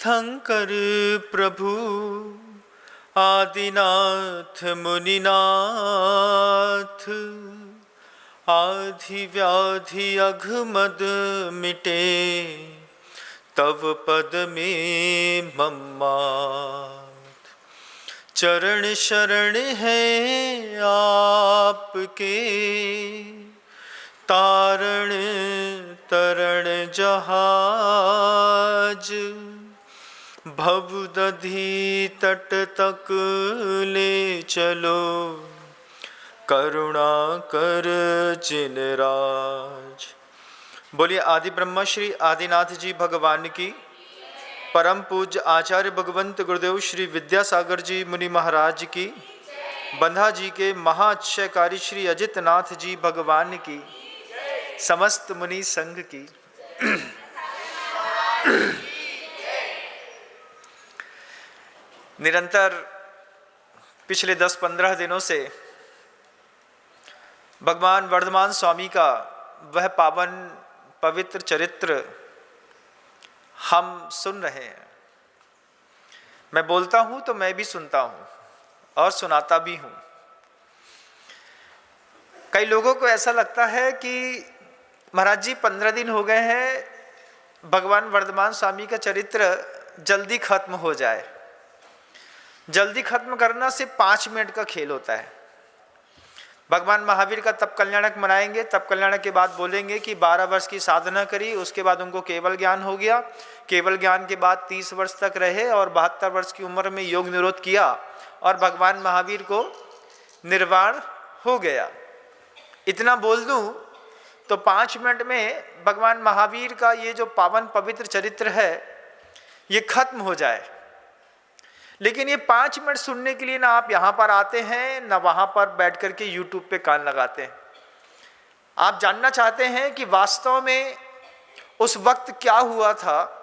तीर्थंकर प्रभु आदिनाथ मुनिनाथ, आधि व्याधि अघमद मिटे, तव पद में मम्मात। चरण शरण है आपके, तारण तरण जहाज, भव दधी तट तक ले चलो, करुणा कर जिनराज। बोलिए आदि ब्रह्मा श्री आदिनाथ जी भगवान की, परम पूज्य आचार्य भगवंत गुरुदेव श्री विद्यासागर जी मुनि महाराज की, बंधा जी के महाअतिशयकारी श्री अजित नाथ जी भगवान की, समस्त मुनि संघ की। निरंतर पिछले 10-15 दिनों से भगवान वर्धमान स्वामी का वह पावन पवित्र चरित्र हम सुन रहे हैं। मैं बोलता हूं तो मैं भी सुनता हूं और सुनाता भी हूं। कई लोगों को ऐसा लगता है कि महाराज जी 15 दिन हो गए हैं, भगवान वर्धमान स्वामी का चरित्र जल्दी खत्म हो जाए। जल्दी खत्म करना सिर्फ 5 मिनट का खेल होता है। भगवान महावीर का तप कल्याणक मनाएंगे, तप कल्याणक के बाद बोलेंगे कि 12 वर्ष की साधना करी, उसके बाद उनको केवल ज्ञान हो गया। केवल ज्ञान के बाद 30 वर्ष तक रहे और 72 वर्ष की उम्र में योग निरोध किया और भगवान महावीर को निर्वाण हो गया। इतना बोल दूं तो 5 मिनट में भगवान महावीर का ये जो पावन पवित्र चरित्र है ये खत्म हो जाए। लेकिन ये 5 मिनट सुनने के लिए ना आप यहाँ पर आते हैं, ना वहाँ पर बैठ करके YouTube पे कान लगाते हैं। आप जानना चाहते हैं कि वास्तव में उस वक्त क्या हुआ था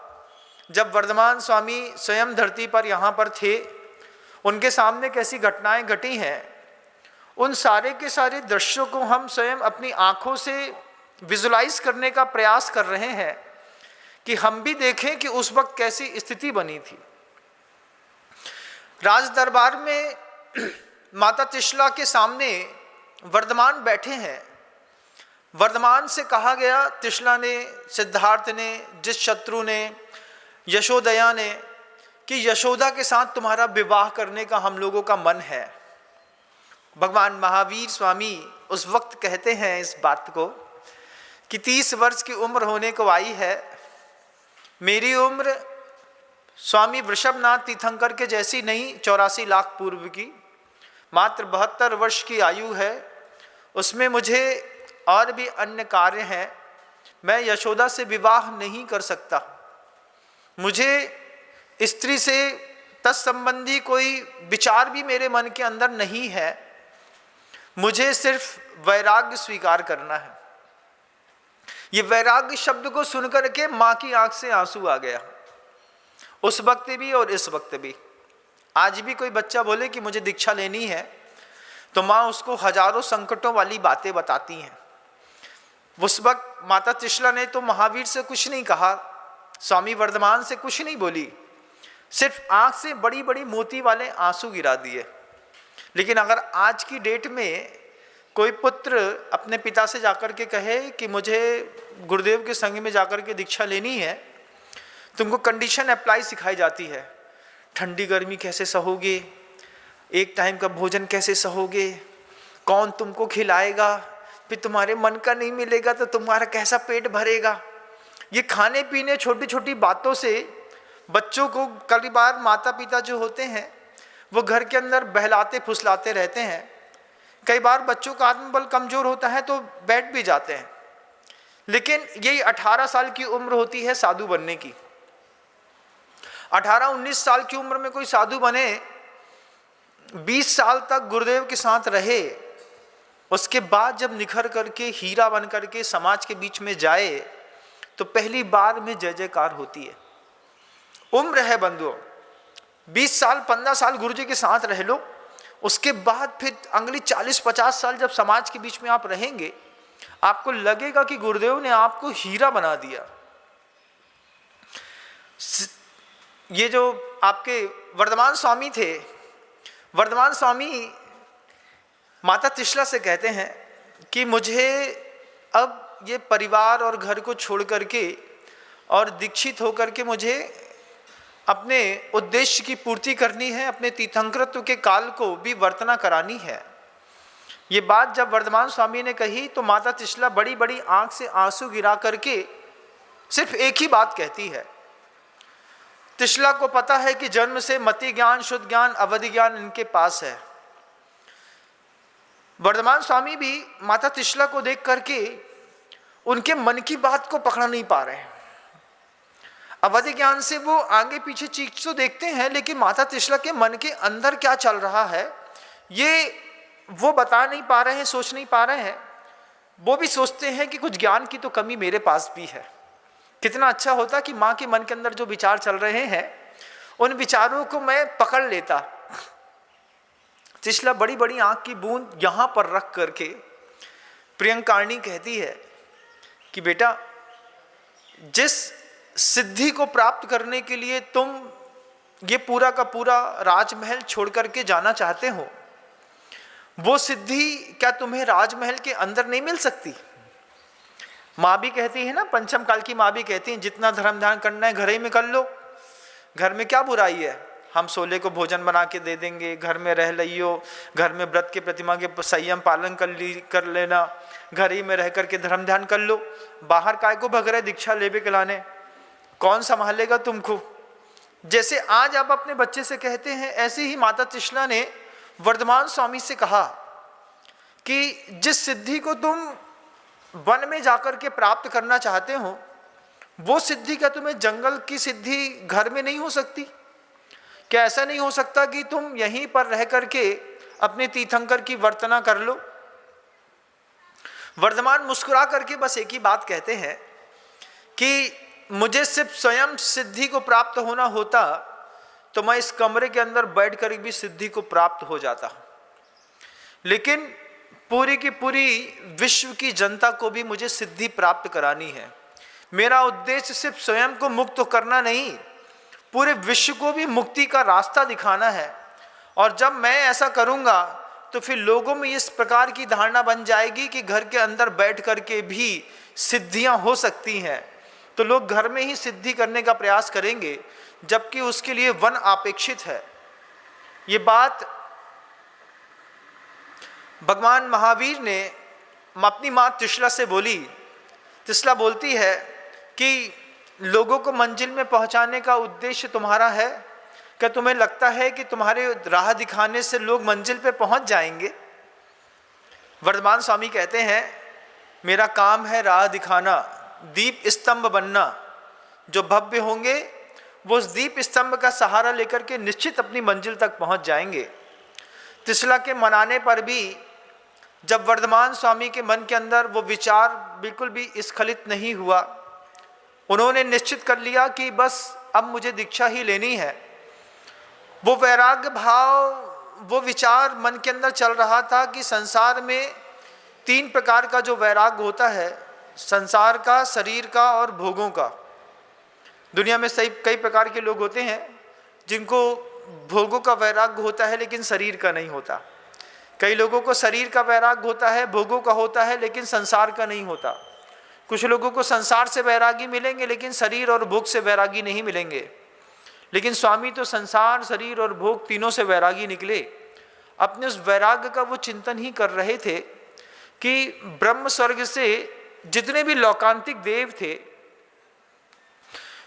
जब वर्धमान स्वामी स्वयं धरती पर यहाँ पर थे, उनके सामने कैसी घटनाएं घटी हैं। उन सारे के सारे दृश्यों को हम स्वयं अपनी आँखों से विजुलाइज करने का प्रयास कर रहे हैं कि हम भी देखें कि उस वक्त कैसी स्थिति बनी थी। राज दरबार में माता त्रिशला के सामने वर्धमान बैठे हैं। वर्धमान से कहा गया, त्रिशला ने, सिद्धार्थ ने, जिस शत्रु ने, यशोदया ने, कि यशोदा के साथ तुम्हारा विवाह करने का हम लोगों का मन है। भगवान महावीर स्वामी उस वक्त कहते हैं इस बात को कि 30 वर्ष की उम्र होने को आई है, मेरी उम्र स्वामी वृषभनाथ तीर्थंकर के जैसी नहीं, 84 लाख पूर्व की, मात्र 72 वर्ष की आयु है। उसमें मुझे और भी अन्य कार्य हैं। मैं यशोदा से विवाह नहीं कर सकता। मुझे स्त्री से तत्संबंधी कोई विचार भी मेरे मन के अंदर नहीं है। मुझे सिर्फ वैराग्य स्वीकार करना है। ये वैराग्य शब्द को सुनकर के माँ की आंख से आंसू आ गया, उस वक्त भी और इस वक्त भी। आज भी कोई बच्चा बोले कि मुझे दीक्षा लेनी है तो माँ उसको हजारों संकटों वाली बातें बताती हैं। उस वक्त माता त्रिशला ने तो महावीर से कुछ नहीं कहा, स्वामी वर्धमान से कुछ नहीं बोली, सिर्फ आंख से बड़ी बड़ी मोती वाले आंसू गिरा दिए। लेकिन अगर आज की डेट में कोई पुत्र अपने पिता से जाकर के कहे कि मुझे गुरुदेव के संग में जाकर के दीक्षा लेनी है, तुमको कंडीशन अप्लाई सिखाई जाती है। ठंडी गर्मी कैसे सहोगे, एक टाइम का भोजन कैसे सहोगे, कौन तुमको खिलाएगा, फिर तुम्हारे मन का नहीं मिलेगा तो तुम्हारा कैसा पेट भरेगा। ये खाने पीने छोटी छोटी बातों से बच्चों को कई बार माता पिता जो होते हैं वो घर के अंदर बहलाते फुसलाते रहते हैं। कई बार बच्चों का आत्मबल कमजोर होता है तो बैठ भी जाते हैं। लेकिन यही 18 साल की उम्र होती है साधु बनने की। 18-19 साल की उम्र में कोई साधु बने, 20 साल तक गुरुदेव के साथ रहे, उसके बाद जब निखर करके हीरा बन करके समाज के बीच में जाए तो पहली बार में जय जयकार होती है। उम्र है बंधुओं, 20 साल 15 साल गुरु जी के साथ रह लो, उसके बाद फिर अगली 40-50 साल जब समाज के बीच में आप रहेंगे, आपको लगेगा कि गुरुदेव ने आपको हीरा बना दिया। ये जो आपके वर्धमान स्वामी थे, वर्धमान स्वामी माता त्रिशला से कहते हैं कि मुझे अब ये परिवार और घर को छोड़ करके और दीक्षित होकर के मुझे अपने उद्देश्य की पूर्ति करनी है, अपने तीर्थंकरत्व के काल को भी वर्तना करानी है। ये बात जब वर्धमान स्वामी ने कही तो माता त्रिशला बड़ी बड़ी आंख से आंसू गिरा करके सिर्फ एक ही बात कहती है। त्रिशला को पता है कि जन्म से मति ज्ञान, शुद्ध ज्ञान, अवधि ज्ञान इनके पास है। वर्धमान स्वामी भी माता त्रिशला को देख करके उनके मन की बात को पकड़ नहीं पा रहे हैं। अवधि ज्ञान से वो आगे पीछे चीज तो देखते हैं, लेकिन माता त्रिशला के मन के अंदर क्या चल रहा है ये वो बता नहीं पा रहे हैं, सोच नहीं पा रहे हैं। वो भी सोचते हैं कि कुछ ज्ञान की तो कमी मेरे पास भी है। कितना अच्छा होता कि माँ के मन के अंदर जो विचार चल रहे हैं उन विचारों को मैं पकड़ लेता। त्रिशला बड़ी बड़ी आंख की बूंद यहाँ पर रख करके प्रियंकारिणी कहती है कि बेटा, जिस सिद्धि को प्राप्त करने के लिए तुम ये पूरा का पूरा राजमहल छोड़ करके जाना चाहते हो, वो सिद्धि क्या तुम्हें राजमहल के अंदर नहीं मिल सकती? माँ भी कहती है ना, पंचम काल की माँ भी कहती है जितना धर्म ध्यान करना है घर ही में कर लो, घर में क्या बुराई है, हम सोले को भोजन बना के दे देंगे, घर में रह लियो, घर में व्रत के प्रतिमा के संयम पालन कर लेना, घर ही में रह करके धर्म ध्यान कर लो, बाहर काय को भग रहे दीक्षा लेवे के लाने, कौन संभालेगा तुमको? जैसे आज आप अपने बच्चे से कहते हैं, ऐसे ही माता त्रिशला ने वर्धमान स्वामी से कहा कि जिस सिद्धि को तुम वन में जाकर के प्राप्त करना चाहते हो, वो सिद्धि क्या तुम्हें जंगल की सिद्धि घर में नहीं हो सकती? क्या ऐसा नहीं हो सकता कि तुम यहीं पर रह करके अपने तीर्थंकर की वर्तना कर लो? वर्धमान मुस्कुरा करके बस एक ही बात कहते हैं कि मुझे सिर्फ स्वयं सिद्धि को प्राप्त होना होता तो मैं इस कमरे के अंदर बैठ कर भी सिद्धि को प्राप्त हो जाता, लेकिन पूरी की पूरी विश्व की जनता को भी मुझे सिद्धि प्राप्त करानी है। मेरा उद्देश्य सिर्फ स्वयं को मुक्त करना नहीं, पूरे विश्व को भी मुक्ति का रास्ता दिखाना है। और जब मैं ऐसा करूंगा तो फिर लोगों में इस प्रकार की धारणा बन जाएगी कि घर के अंदर बैठ करके भी सिद्धियां हो सकती हैं, तो लोग घर में ही सिद्धि करने का प्रयास करेंगे, जबकि उसके लिए वन अपेक्षित है। ये बात भगवान महावीर ने अपनी माँ त्रिशला से बोली। त्रिशला बोलती है कि लोगों को मंजिल में पहुंचाने का उद्देश्य तुम्हारा है क्या? तुम्हें लगता है कि तुम्हारे राह दिखाने से लोग मंजिल पे पहुंच जाएंगे? वर्धमान स्वामी कहते हैं, मेरा काम है राह दिखाना, दीप स्तंभ बनना। जो भव्य होंगे वो उस दीप स्तंभ का सहारा लेकर के निश्चित अपनी मंजिल तक पहुंच जाएंगे। त्रिशला के मनाने पर भी जब वर्धमान स्वामी के मन के अंदर वो विचार बिल्कुल भी स्खलित नहीं हुआ, उन्होंने निश्चित कर लिया कि बस अब मुझे दीक्षा ही लेनी है। वो वैराग्य भाव, वो विचार मन के अंदर चल रहा था कि संसार में 3 प्रकार का जो वैराग्य होता है, संसार का, शरीर का और भोगों का। दुनिया में कई प्रकार के लोग होते हैं जिनको भोगों का वैराग्य होता है लेकिन शरीर का नहीं होता। कई लोगों को शरीर का वैराग्य होता है, भोगों का होता है, लेकिन संसार का नहीं होता। कुछ लोगों को संसार से वैरागी मिलेंगे लेकिन शरीर और भोग से वैरागी नहीं मिलेंगे। लेकिन स्वामी तो संसार, शरीर और भोग तीनों से वैरागी निकले। अपने उस वैराग्य का वो चिंतन ही कर रहे थे कि ब्रह्म स्वर्ग से जितने भी लौकांतिक देव थे,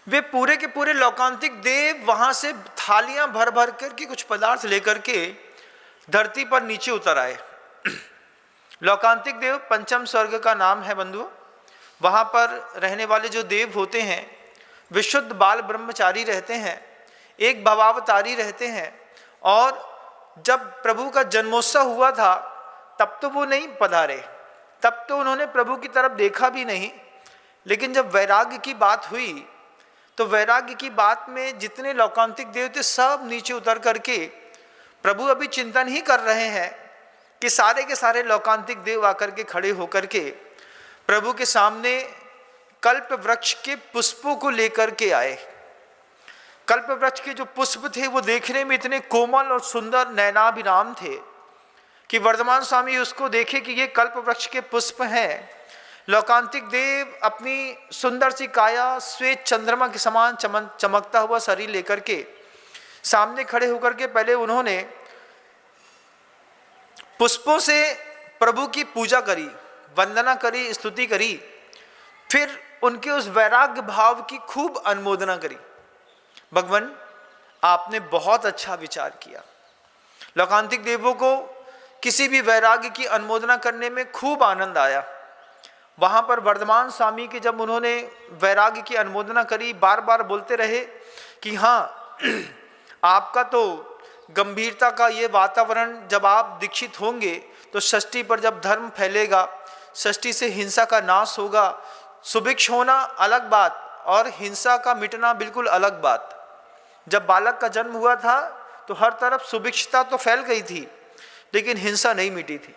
वे पूरे के पूरे लौकांतिक देव वहां से थालियां भर भर करके कुछ पदार्थ लेकर के धरती पर नीचे उतर आए। लौकांतिक देव पंचम स्वर्ग का नाम है बंधुओं। वहां पर रहने वाले जो देव होते हैं वे शुद्ध बाल ब्रह्मचारी रहते हैं, एक भवावतारी रहते हैं। और जब प्रभु का जन्मोत्सव हुआ था तब तो वो नहीं पधारे, तब तो उन्होंने प्रभु की तरफ देखा भी नहीं। लेकिन जब वैराग्य की बात हुई तो वैराग्य की बात में जितने लौकांतिक देव थे सब नीचे उतर करके, प्रभु अभी चिंतन ही कर रहे हैं कि सारे के सारे लौकांतिक देव आकर के खड़े होकर के प्रभु के सामने कल्प वृक्ष के पुष्पों को लेकर के आए। कल्प वृक्ष के जो पुष्प थे वो देखने में इतने कोमल और सुंदर नयनाभिराम थे कि वर्धमान स्वामी उसको देखे कि ये कल्प वृक्ष के पुष्प हैं। लोकांतिक देव अपनी सुंदर सी काया श्वेत चंद्रमा के समान चमकता हुआ शरीर लेकर के सामने खड़े होकर के पहले उन्होंने पुष्पों से प्रभु की पूजा करी, वंदना करी, स्तुति करी, फिर उनके उस वैराग्य भाव की खूब अनुमोदना करी। भगवान, आपने बहुत अच्छा विचार किया। लोकांतिक देवों को किसी भी वैराग्य की अनुमोदना करने में खूब आनंद आया। वहाँ पर वर्धमान स्वामी की जब उन्होंने वैराग्य की अनुमोदना करी, बार बार बोलते रहे कि हाँ, आपका तो गंभीरता का ये वातावरण, जब आप दीक्षित होंगे तो षष्ठी पर जब धर्म फैलेगा, षष्ठी से हिंसा का नाश होगा। सुभिक्ष होना अलग बात और हिंसा का मिटना बिल्कुल अलग बात। जब बालक का जन्म हुआ था तो हर तरफ सुभिक्षता तो फैल गई थी, लेकिन हिंसा नहीं मिटी थी।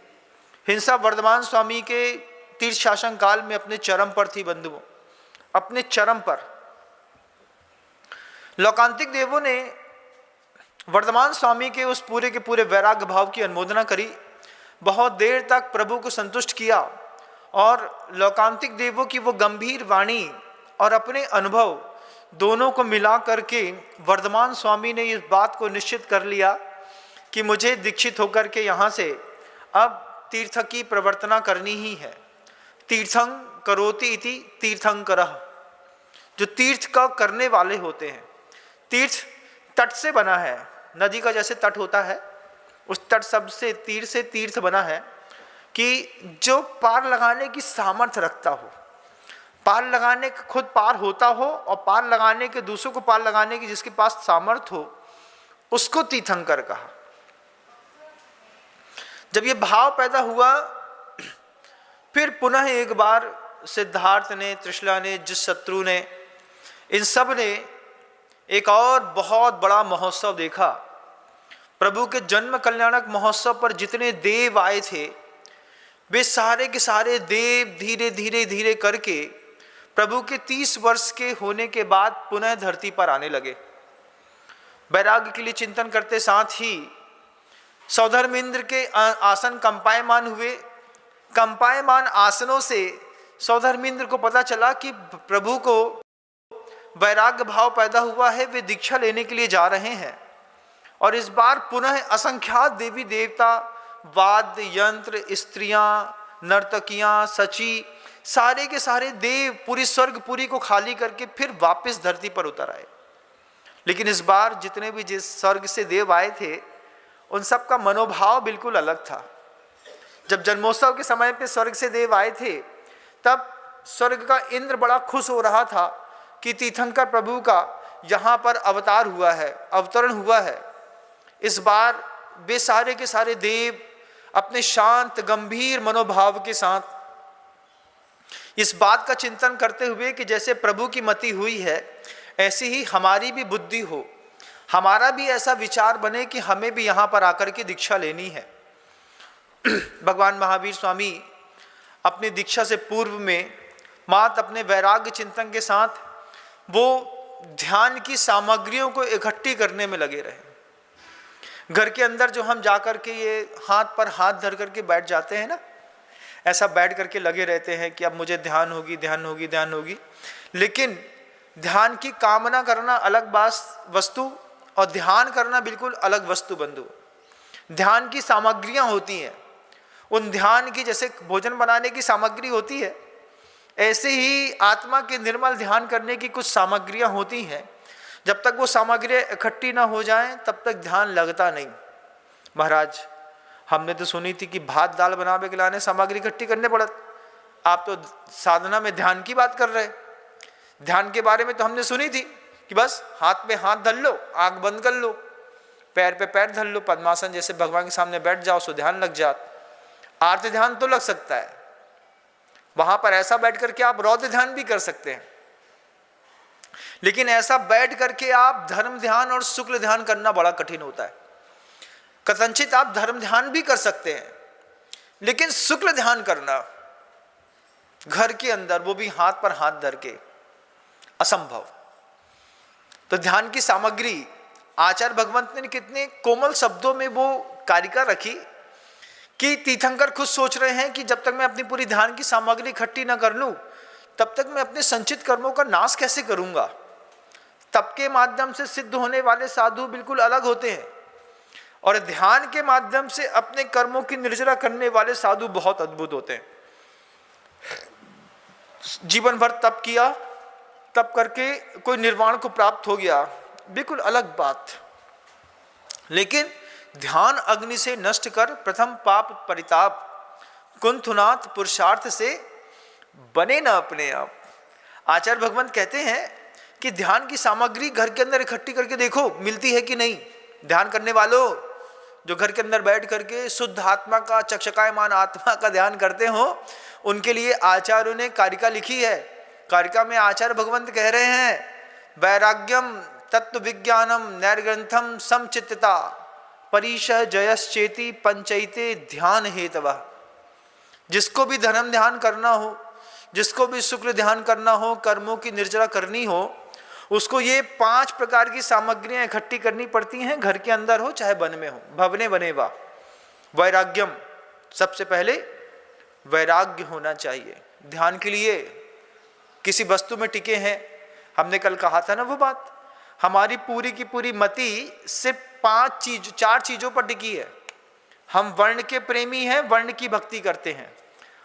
हिंसा वर्धमान स्वामी के तीर्थ शासन काल में अपने चरम पर थी बंधुओं, अपने चरम पर। लोकांतिक देवों ने वर्धमान स्वामी के उस पूरे के पूरे वैराग्य भाव की अनुमोदना करी, बहुत देर तक प्रभु को संतुष्ट किया और लोकांतिक देवों की वो गंभीर वाणी और अपने अनुभव दोनों को मिला करके वर्धमान स्वामी ने इस बात को निश्चित कर लिया कि मुझे दीक्षित होकर के यहाँ से अब तीर्थ की प्रवर्तना करनी ही है। तीर्थं करोति इति तीर्थंकरः, जो तीर्थ का करने वाले होते हैं। तीर्थ तट से बना है, नदी का जैसे तट होता है, उस तट शब्द से तीर्थ बना है कि जो पार लगाने की सामर्थ्य रखता हो, पार लगाने का खुद पार होता हो और पार लगाने के दूसरों को पार लगाने की जिसके पास सामर्थ्य हो, उसको तीर्थंकर कहा। जब ये भाव पैदा हुआ, फिर पुनः एक बार सिद्धार्थ ने, त्रिशला ने, जितशत्रु ने, इन सब ने एक और बहुत बड़ा महोत्सव देखा। प्रभु के जन्म कल्याणक महोत्सव पर जितने देव आए थे, वे सारे के सारे देव धीरे धीरे धीरे करके प्रभु के 30 वर्ष के होने के बाद पुनः धरती पर आने लगे। वैराग्य के लिए चिंतन करते साथ ही सौधर्मेंद्र के आसन कंपायमान हुए। कंपायमान आसनों से सौधर्मेंद्र को पता चला कि प्रभु को वैराग्य भाव पैदा हुआ है, वे दीक्षा लेने के लिए जा रहे हैं। और इस बार पुनः असंख्यात देवी देवता, वाद्य यंत्र, स्त्रियां, नर्तकियां, सची, सारे के सारे देव पूरी स्वर्गपुरी को खाली करके फिर वापस धरती पर उतर आए। लेकिन इस बार जितने भी जिस स्वर्ग से देव आए थे, उन सब का मनोभाव बिल्कुल अलग था। जब जन्मोत्सव के समय पे स्वर्ग से देव आए थे, तब स्वर्ग का इंद्र बड़ा खुश हो रहा था कि तीर्थंकर प्रभु का यहाँ पर अवतार हुआ है, अवतरण हुआ है। इस बार वे सारे के सारे देव अपने शांत गंभीर मनोभाव के साथ इस बात का चिंतन करते हुए कि जैसे प्रभु की मति हुई है, ऐसी ही हमारी भी बुद्धि हो, हमारा भी ऐसा विचार बने कि हमें भी यहाँ पर आकर के दीक्षा लेनी है। भगवान महावीर स्वामी अपनी दीक्षा से पूर्व में मात्र अपने वैराग्य चिंतन के साथ वो ध्यान की सामग्रियों को इकट्ठी करने में लगे रहे। घर के अंदर जो हम जाकर के ये हाथ पर हाथ धर करके बैठ जाते हैं ना, ऐसा बैठ करके लगे रहते हैं कि अब मुझे ध्यान होगी, ध्यान होगी, ध्यान होगी। लेकिन ध्यान की कामना करना अलग वस्तु और ध्यान करना बिल्कुल अलग वस्तु बंधु। ध्यान की सामग्रियां होती हैं, उन ध्यान की जैसे भोजन बनाने की सामग्री होती है, ऐसे ही आत्मा के निर्मल ध्यान करने की कुछ सामग्रियां होती हैं। जब तक वो सामग्रियां इकट्ठी ना हो जाएं, तब तक ध्यान लगता नहीं। महाराज, हमने तो सुनी थी कि भात दाल बनावे के लाने सामग्री इकट्ठी करने पड़त। आप तो साधना में ध्यान की बात कर रहे। ध्यान के बारे में तो हमने सुनी थी कि बस हाथ पे हाथ धर लो, आंख बंद कर लो, पैर पे पैर धर लो, पद्मासन जैसे भगवान के सामने बैठ जाओ, सो ध्यान लग जात। आर्त ध्यान तो लग सकता है, वहां पर ऐसा बैठ करके आप रौद्र ध्यान भी कर सकते हैं। लेकिन ऐसा बैठ करके आप धर्म ध्यान और शुक्ल ध्यान करना बड़ा कठिन होता है। कथनचित आप धर्म ध्यान भी कर सकते हैं, लेकिन शुक्ल ध्यान करना घर के अंदर, वो भी हाथ पर हाथ धर के, असंभव। तो ध्यान की सामग्री आचार्य भगवंत ने कितने कोमल शब्दों में वो कारिका रखी कि तीर्थंकर खुद सोच रहे हैं कि जब तक मैं अपनी पूरी ध्यान की सामग्री इकट्ठी न कर लूं तब तक मैं अपने संचित कर्मों का नाश कैसे करूंगा। तप के माध्यम से सिद्ध होने वाले साधु बिल्कुल अलग होते हैं और ध्यान के माध्यम से अपने कर्मों की निर्जरा करने वाले साधु बहुत अद्भुत होते हैं। जीवन भर तप किया, तप करके कोई निर्वाण को प्राप्त हो गया, बिल्कुल अलग बात। लेकिन ध्यान अग्नि से नष्ट कर प्रथम पाप परिताप कुंथुनाथ पुरुषार्थ से बने ना अपने आप। आचार्य भगवंत कहते हैं कि ध्यान की सामग्री घर के अंदर इकट्ठी करके देखो मिलती है कि नहीं। ध्यान करने वालों जो घर के अंदर बैठ करके शुद्ध आत्मा का, चक्षकायमान आत्मा का ध्यान करते हो, उनके लिए आचार्यों ने कारिका लिखी है। कारिका में आचार्य भगवंत कह रहे हैं वैराग्यम तत्व विज्ञानम नैर्ग्रंथम समचित्तता परीशः जयश्चेति पंचैते ध्यान हेतवः। जिसको भी धर्म ध्यान करना हो, जिसको भी शुक्र ध्यान करना हो, कर्मों की निर्जरा करनी हो, उसको ये 5 प्रकार की सामग्रियां इकट्ठी करनी पड़ती हैं, घर के अंदर हो चाहे वन में हो। भवने बनेवा। वैराग्यम, सबसे पहले वैराग्य होना चाहिए। ध्यान के लिए किसी वस्तु में टिके हैं, हमने कल कहा था ना वो बात, हमारी पूरी की पूरी मति सिर्फ 4 चीजों पर टिकी है। हम वर्ण के प्रेमी हैं, वर्ण की भक्ति करते हैं।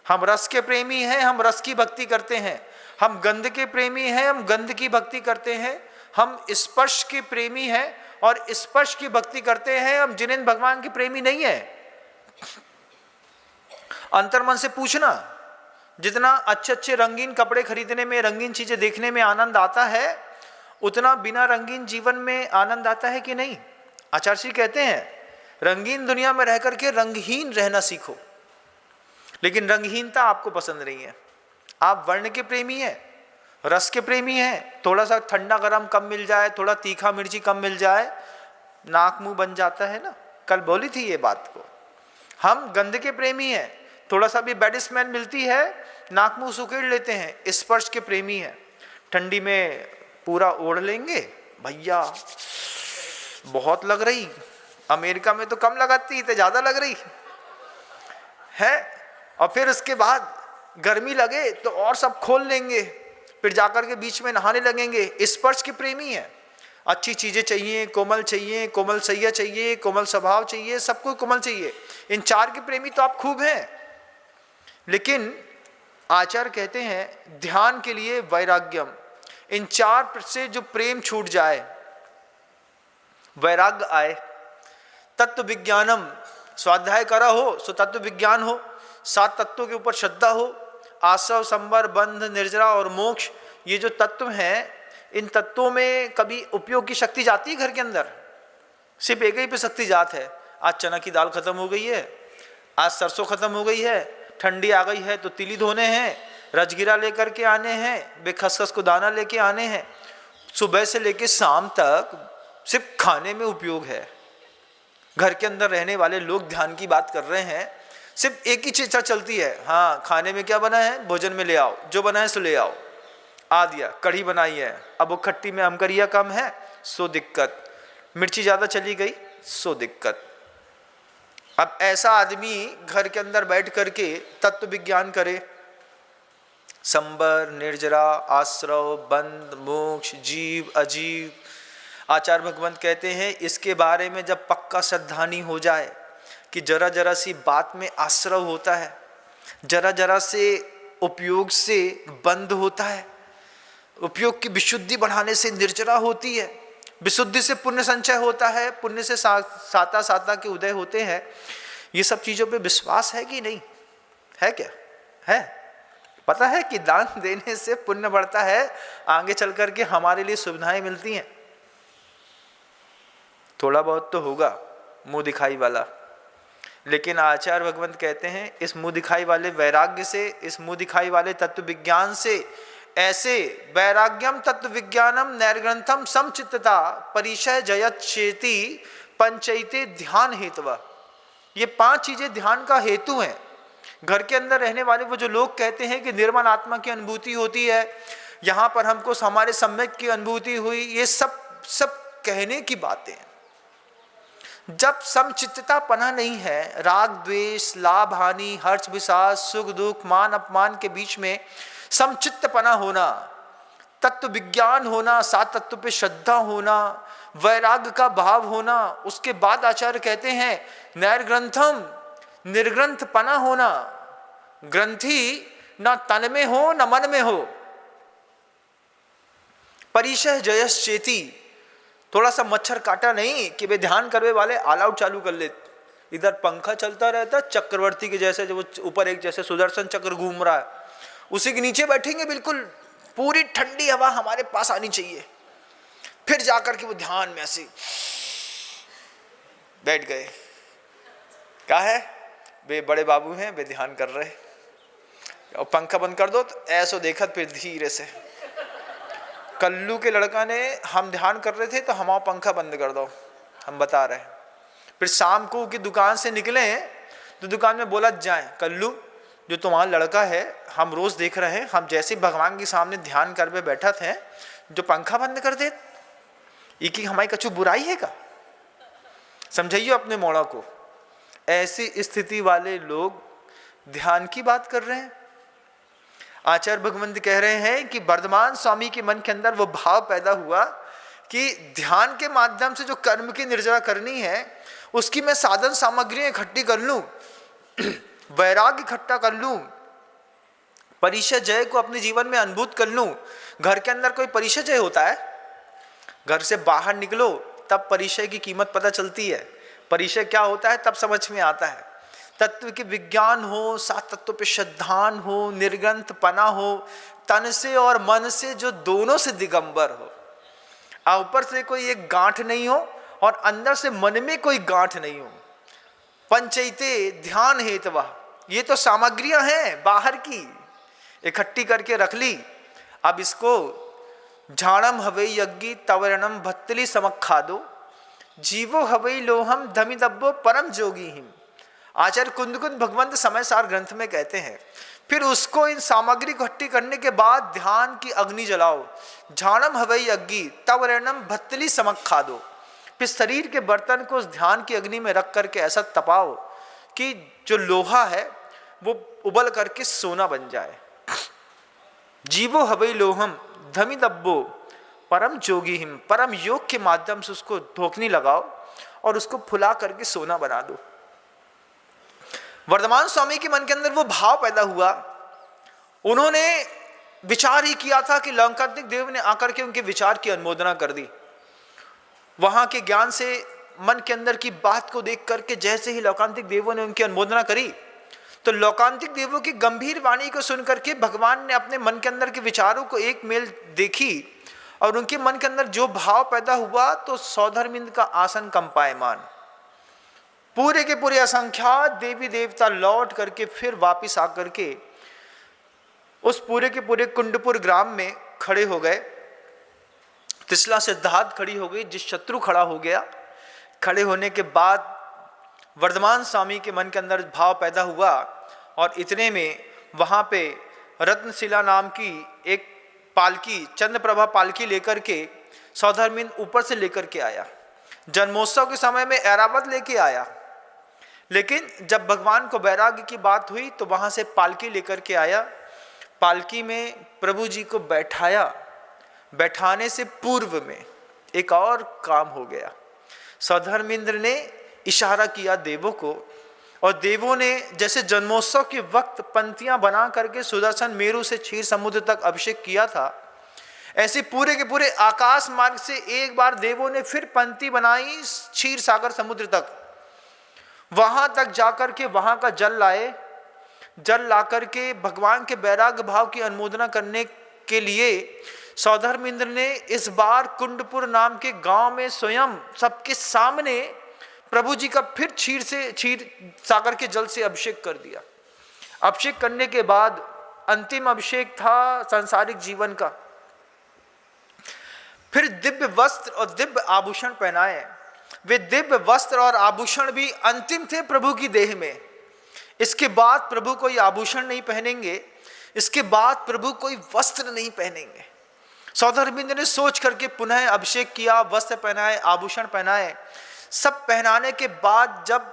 हम रस के प्रेमी हैं, हम रस की भक्ति करते हैं। हम गंध के प्रेमी हैं, हम गंध की भक्ति करते हैं। हम स्पर्श के प्रेमी हैं और स्पर्श की भक्ति करते हैं। हम जिनेंद्र भगवान के प्रेमी नहीं है। अंतर्मन से पूछना, जितना अच्छे अच्छे रंगीन कपड़े खरीदने में, रंगीन चीजें देखने में आनंद आता है, उतना बिना रंगीन जीवन में आनंद आता है कि नहीं। आचार्य श्री कहते हैं रंगीन दुनिया में रह करके रंगहीन रहना सीखो। लेकिन रंगहीनता आपको पसंद नहीं है। आप वर्ण के प्रेमी हैं, रस के प्रेमी हैं। थोड़ा सा ठंडा गरम कम मिल जाए, थोड़ा तीखा मिर्ची कम मिल जाए, नाक मुंह बन जाता है ना। कल बोली थी ये बात को। हम गंध के प्रेमी हैं, थोड़ा सा भी बैड स्मेल मिलती है नाक मुंह सुखेड़ लेते हैं। स्पर्श के प्रेमी हैं, ठंडी में पूरा ओढ़ लेंगे, भैया बहुत लग रही, अमेरिका में तो कम लगाती तो ज्यादा लग रही है। और फिर उसके बाद गर्मी लगे तो और सब खोल लेंगे, फिर जाकर के बीच में नहाने लगेंगे। स्पर्श के प्रेमी है, अच्छी चीजें चाहिए, कोमल चाहिए, कोमल सैया चाहिए, कोमल स्वभाव चाहिए, सबको कोमल चाहिए। इन 4 के प्रेमी तो आप खूब हैं। लेकिन आचार्य कहते हैं ध्यान के लिए वैराग्यम, इन 4 से जो प्रेम छूट जाए, वैराग्य आए। तत्व विज्ञानम, स्वाध्याय करा हो सो तत्व विज्ञान हो, 7 तत्वों के ऊपर श्रद्धा हो। आश्रव, संबर, बंध, निर्जरा और मोक्ष, ये जो तत्व हैं, इन तत्वों में कभी उपयोग की शक्ति जाती है घर के अंदर? सिर्फ एक ही पे शक्ति जात है। आज चना की दाल खत्म हो गई है, आज सरसों खत्म हो गई है, ठंडी आ गई है तो तिली धोने हैं, रजगिरा लेकर के आने हैं, बेखसखस को दाना लेके आने हैं। सुबह से लेके शाम तक सिर्फ खाने में उपयोग है। घर के अंदर रहने वाले लोग ध्यान की बात कर रहे हैं, सिर्फ एक ही चीज़ चलती है, हाँ खाने में क्या बना है, भोजन में ले आओ, जो बना है सो ले आओ। आ दिया, कढ़ी बनाई है, अब वो खट्टी में अमकरिया कम है सो दिक्कत, मिर्ची ज़्यादा चली गई सो दिक्कत। अब ऐसा आदमी घर के अंदर बैठ करके तत्व विज्ञान करे, संबर, निर्जरा, आश्रव, बंध, मोक्ष, जीव, अजीव। आचार्य भगवंत कहते हैं इसके बारे में जब पक्का श्रद्धानी हो जाए कि जरा जरा सी बात में आश्रव होता है, जरा जरा से उपयोग से बंद होता है, उपयोग की विशुद्धि बढ़ाने से निर्जरा होती है, विशुद्धि से पुण्य संचय होता है, पुण्य से साता साता के उदय होते हैं। ये सब चीज़ों पे विश्वास है कि नहीं है? क्या है? पता है कि दान देने से पुण्य बढ़ता है, आगे चल करके हमारे लिए सुविधाएं मिलती हैं। थोड़ा बहुत तो होगा मुंह दिखाई वाला, लेकिन आचार्य भगवंत कहते हैं इस मुंह दिखाई वाले वैराग्य से, इस मुंह दिखाई वाले तत्व विज्ञान से, ऐसे वैराग्यम तत्व विज्ञानम नैर्ग्रंथम समचित्तता परिशय जयत चेति पंचैते ध्यान हेतवा। ये 5 चीजें ध्यान का हेतु हैं। घर के अंदर रहने वाले वो जो लोग कहते हैं कि निर्मल आत्मा की अनुभूति होती है, यहाँ पर हमको हमारे सम्यक की अनुभूति हुई, ये सब सब कहने की बातें। जब समचित्तता पना नहीं है, राग द्वेष, लाभ हानि, हर्ष विषाद, सुख दुख, मान अपमान के बीच में समचित्त पना होना, तत्व विज्ञान होना, सात तत्व पे श्रद्धा होना, वैराग्य का भाव होना, उसके बाद आचार्य कहते हैं नैर्ग्रंथम, निर्ग्रंथ पना होना, ग्रंथि ना तन में हो न मन में हो, परिशह जयस चेती, थोड़ा सा मच्छर काटा नहीं कि वे ध्यान करने वाले ऑल आउट चालू कर ले, इधर पंखा चलता रहता चक्रवर्ती के जैसे, जो ऊपर एक जैसे सुदर्शन चक्र घूम रहा है, उसी के नीचे बैठेंगे, बिल्कुल पूरी ठंडी हवा हमारे पास आनी चाहिए, फिर जाकर के वो ध्यान में ऐसे बैठ गए। क्या है, वे बड़े बाबू हैं, वे ध्यान कर रहे, और पंखा बंद कर दो तो ऐसो देखत फिर धीरे से। कल्लू के लड़का ने, हम ध्यान कर रहे थे तो हमारा पंखा बंद कर दो, हम बता रहे हैं। फिर शाम को की दुकान से निकले तो दुकान में बोला जाए, कल्लू जो तुम्हारा लड़का है हम रोज देख रहे हैं, हम जैसे भगवान के सामने ध्यान कर पे बैठा थे, जो पंखा बंद कर दे, ये की हमारी कछु बुराई है का? समझाइए अपने मोड़ा को। ऐसी स्थिति वाले लोग ध्यान की बात कर रहे हैं। आचार्य भगवंत कह रहे हैं कि वर्धमान स्वामी के मन के अंदर वो भाव पैदा हुआ कि ध्यान के माध्यम से जो कर्म की निर्जरा करनी है, उसकी मैं साधन सामग्री इकट्ठी कर लूं, वैराग्य इकट्ठा कर लूं, परिशय जय को अपने जीवन में अनुभूत कर लूं। घर के अंदर कोई परिशय जय होता है? घर से बाहर निकलो तब परिशय की कीमत पता चलती है। परिशय क्या होता है तब समझ में आता है। तत्व के विज्ञान हो, सात तत्व पे श्रद्धान हो, निर्ग्रंथ पना हो, तन से और मन से जो दोनों से दिगंबर हो, ऊपर से कोई एक गांठ नहीं हो और अंदर से मन में कोई गांठ नहीं हो। पंचैते ध्यान हेतवा, ये तो सामग्रियां हैं बाहर की, इकट्ठी करके रख ली। अब इसको झाणम हवै यज्ञी तवरणम भत्तली समखादो, जीवो हवै लोहम धमिदब्बो परम जोगी हिम। आचार्य कुंदकुंद भगवंत समय सार ग्रंथ में कहते हैं, फिर उसको इन सामग्री इकट्ठी करने के बाद ध्यान की अग्नि जलाओ। झाणम हवै यज्ञी तवरणम भत्तली समखादो, फिर शरीर के बर्तन को उस ध्यान की अग्नि में रख करके ऐसा तपाओ कि जो लोहा है वो उबल करके सोना बन जाए। जीवो हवै लोहम धमिदब्बो परम जोगी हिम, परम योग के माध्यम से उसको धोखनी लगाओ और उसको फुला करके सोना बना दो। वर्धमान स्वामी के मन के अंदर वो भाव पैदा हुआ। उन्होंने विचार ही किया था कि लौकांतिक देव ने आकर के उनके विचार की अनुमोदना कर दी। वहां के ज्ञान से मन के अंदर की बात को देख करके जैसे ही लौकांतिक देवों ने उनकी अनुमोदना करी, तो लौकांतिक देवों की गंभीर वाणी को सुन करके भगवान ने अपने मन के अंदर के विचारों को एक मेल देखी और उनके मन के अंदर जो भाव पैदा हुआ, तो सौधर्मिंद का आसन कंपायमान, पूरे के पूरे असंख्यात देवी देवता लौट करके फिर वापिस आकर के उस पूरे के पूरे कुंडपुर ग्राम में खड़े हो गए। त्रिशला सिद्धार्थ खड़ी हो गई, जिस शत्रु खड़ा हो गया। खड़े होने के बाद वर्धमान स्वामी के मन के अंदर भाव पैदा हुआ और इतने में वहाँ पे रत्नशिला नाम की एक पालकी, चंद्रप्रभा पालकी लेकर के सौधर्मिंद ऊपर से लेकर के आया। जन्मोत्सव के समय में ऐरावत लेके आया, लेकिन जब भगवान को वैराग्य की बात हुई तो वहाँ से पालकी लेकर के आया। पालकी में प्रभु जी को बैठाया। बैठाने से पूर्व में एक और काम हो गया। सौधर्मिंद्र ने इशारा किया देवों को, और देवों ने जैसे जन्मोत्सव के वक्त पंक्तियां बना करके सुदर्शन मेरु से क्षीर समुद्र तक अभिषेक किया था, ऐसे पूरे के पूरे आकाश मार्ग से एक बार देवों ने फिर पंक्ति बनाई क्षीर सागर समुद्र तक। वहां तक जाकर के वहां का जल लाए। जल ला करके भगवान के वैराग्य भाव की अनुमोदना करने के लिए सौधर्मिंद्र ने इस बार कुंडपुर नाम के गांव में स्वयं सबके सामने प्रभु जी का फिर क्षीर सागर के जल से अभिषेक कर दिया। अभिषेक करने के बाद अंतिम अभिषेक था सांसारिक जीवन का। फिर दिव्य वस्त्र और दिव्य आभूषण पहनाए। वे दिव्य वस्त्र और आभूषण भी अंतिम थे प्रभु की देह में। इसके बाद प्रभु कोई आभूषण नहीं पहनेंगे, इसके बाद प्रभु कोई वस्त्र नहीं पहनेंगे। सौधर्मिंद्र ने सोच करके पुनः अभिषेक किया, वस्त्र पहनाए, आभूषण पहनाए। सब पहनाने के बाद जब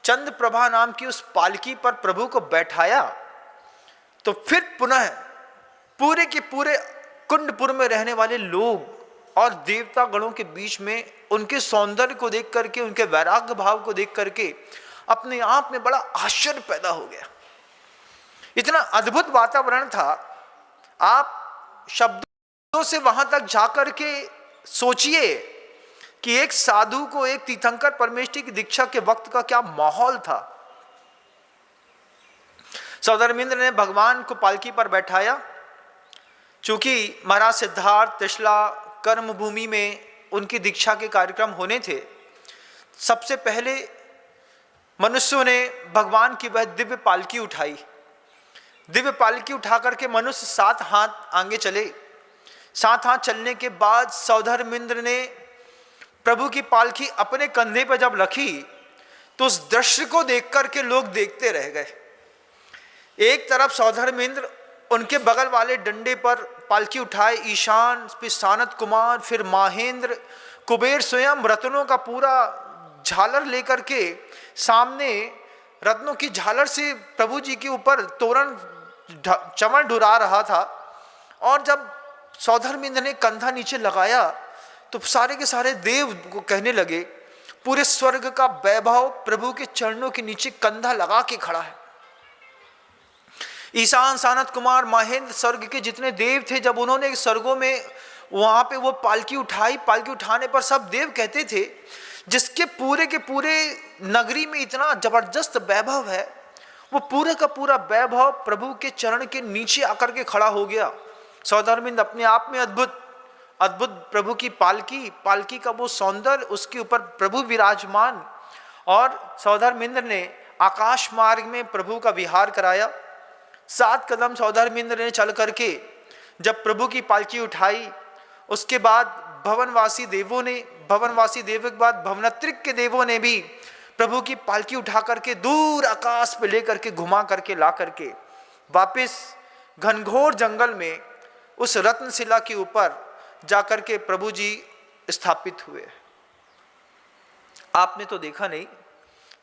चंद्र प्रभा नाम की उस पालकी पर प्रभु को बैठाया, तो फिर पुनः पूरे के पूरे कुंडपुर में रहने वाले लोग और देवता गणों के बीच में उनके सौंदर्य को देख करके, उनके वैराग्य भाव को देख करके अपने आप में बड़ा आश्चर्य पैदा हो गया। इतना अद्भुत वातावरण था। आप शब्दों से वहां तक जाकर के सोचिए कि एक साधु को, एक तीर्थंकर परमेष्ठी की दीक्षा के वक्त का क्या माहौल था। सौधर्मेंद्र ने भगवान को पालकी पर बैठाया। चूंकि महाराज सिद्धार्थ त्रिशला कर्म भूमि में उनकी दीक्षा के कार्यक्रम होने थे, सबसे पहले मनुष्यों ने भगवान की वह दिव्य पालकी उठाई। दिव्य पालकी उठा करके मनुष्य 7 हाथ आगे चले। 7 हाथ चलने के बाद सौधर्मेंद्र ने प्रभु की पालकी अपने कंधे पर जब रखी, तो उस दृश्य को देख करके लोग देखते रह गए। एक तरफ सौधर्मेंद्र उनके बगल वाले डंडे पर पालकी उठाए, ईशान, फिर सानत कुमार, फिर माहेंद्र, कुबेर स्वयं रत्नों का पूरा झालर लेकर के सामने रत्नों की झालर से प्रभु जी के ऊपर तोरण चमन ढुरा रहा था। और जब सौधर्मेंद्र ने कंधा नीचे लगाया, तो सारे के सारे देव को कहने लगे, पूरे स्वर्ग का वैभव प्रभु के चरणों के नीचे कंधा लगा के खड़ा है। ईशान, सानत कुमार, महेंद्र, स्वर्ग के जितने देव थे, जब उन्होंने स्वर्गों में वहां पे वो पालकी उठाई, पालकी उठाने पर सब देव कहते थे, जिसके पूरे के पूरे नगरी में इतना जबरदस्त वैभव है, वो पूरे का पूरा वैभव प्रभु के चरण के नीचे आकर के खड़ा हो गया। सौधर्मेंद्र अपने आप में अद्भुत अद्भुत प्रभु की पालकी का वो सौंदर्य, उसके ऊपर प्रभु विराजमान। और सौधर्मेंद्र ने आकाश मार्ग में प्रभु का विहार कराया। 7 कदम सौधर्मेंद्र ने चल करके जब प्रभु की पालकी उठाई, उसके बाद भवनवासी देवों के बाद भवनत्रिक के देवों ने भी प्रभु की पालकी उठा करके दूर आकाश पे लेकर के घुमा करके ला करके वापस घनघोर जंगल में उस रत्नशिला के ऊपर जाकर के प्रभु जी स्थापित हुए। आपने तो देखा नहीं,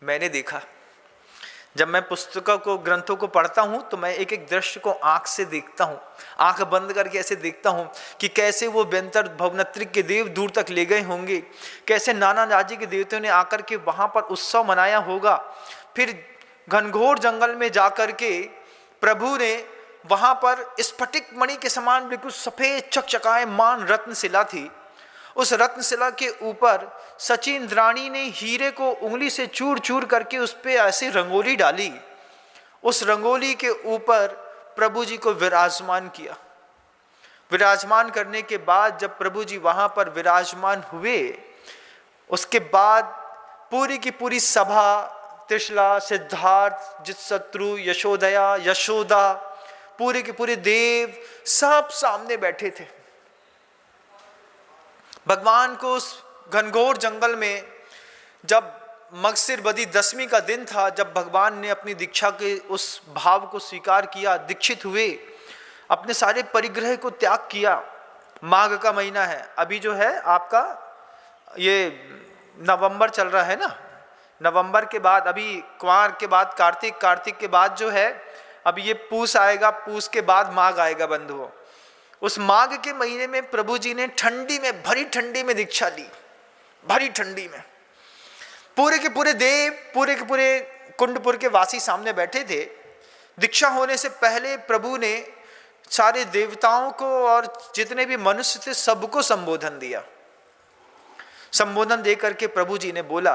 मैंने देखा। जब मैं पुस्तकों को, ग्रंथों को पढ़ता हूं, तो मैं एक एक दृश्य को आंख से देखता हूं, आंख बंद करके ऐसे देखता हूं कि कैसे वो व्यंतर भवनत्रिक के देव दूर तक ले गए होंगे, कैसे नाना राज्य के देवताओं ने आकर के वहां पर उत्सव मनाया होगा। फिर घनघोर जंगल में जाकर के प्रभु ने वहां पर स्फटिक मणि के समान बिल्कुल सफेद चकचकायमान रत्नशिला थी। उस रत्नशिला के ऊपर सचिंद्राणी ने हीरे को उंगली से चूर चूर करके उस पर ऐसी रंगोली डाली। उस रंगोली के ऊपर प्रभु जी को विराजमान किया। विराजमान करने के बाद जब प्रभु जी वहां पर विराजमान हुए, उसके बाद पूरी की पूरी सभा, त्रिशला, सिद्धार्थ, जितशत्रु, यशोदया, यशोदा, पूरे के पूरे देव सब सामने बैठे थे। भगवान को उस घनघोर जंगल में जब मगसिर बदी 10वीं का दिन था, जब भगवान ने अपनी दीक्षा के उस भाव को स्वीकार किया, दीक्षित हुए, अपने सारे परिग्रह को त्याग किया। माघ का महीना है, अभी जो है आपका ये नवंबर चल रहा है ना, नवंबर के बाद अभी कुंवार के बाद कार्तिक, कार्तिक के बाद जो है अभी ये पूस आएगा, पूस के बाद माघ आएगा बंधुओं। उस माघ के महीने में प्रभु जी ने ठंडी में, भरी ठंडी में दीक्षा ली। भरी ठंडी में पूरे के पूरे देव, पूरे के पूरे कुंडपुर के वासी सामने बैठे थे। दीक्षा होने से पहले प्रभु ने सारे देवताओं को और जितने भी मनुष्य थे सबको संबोधन दिया। संबोधन दे करके प्रभु जी ने बोला,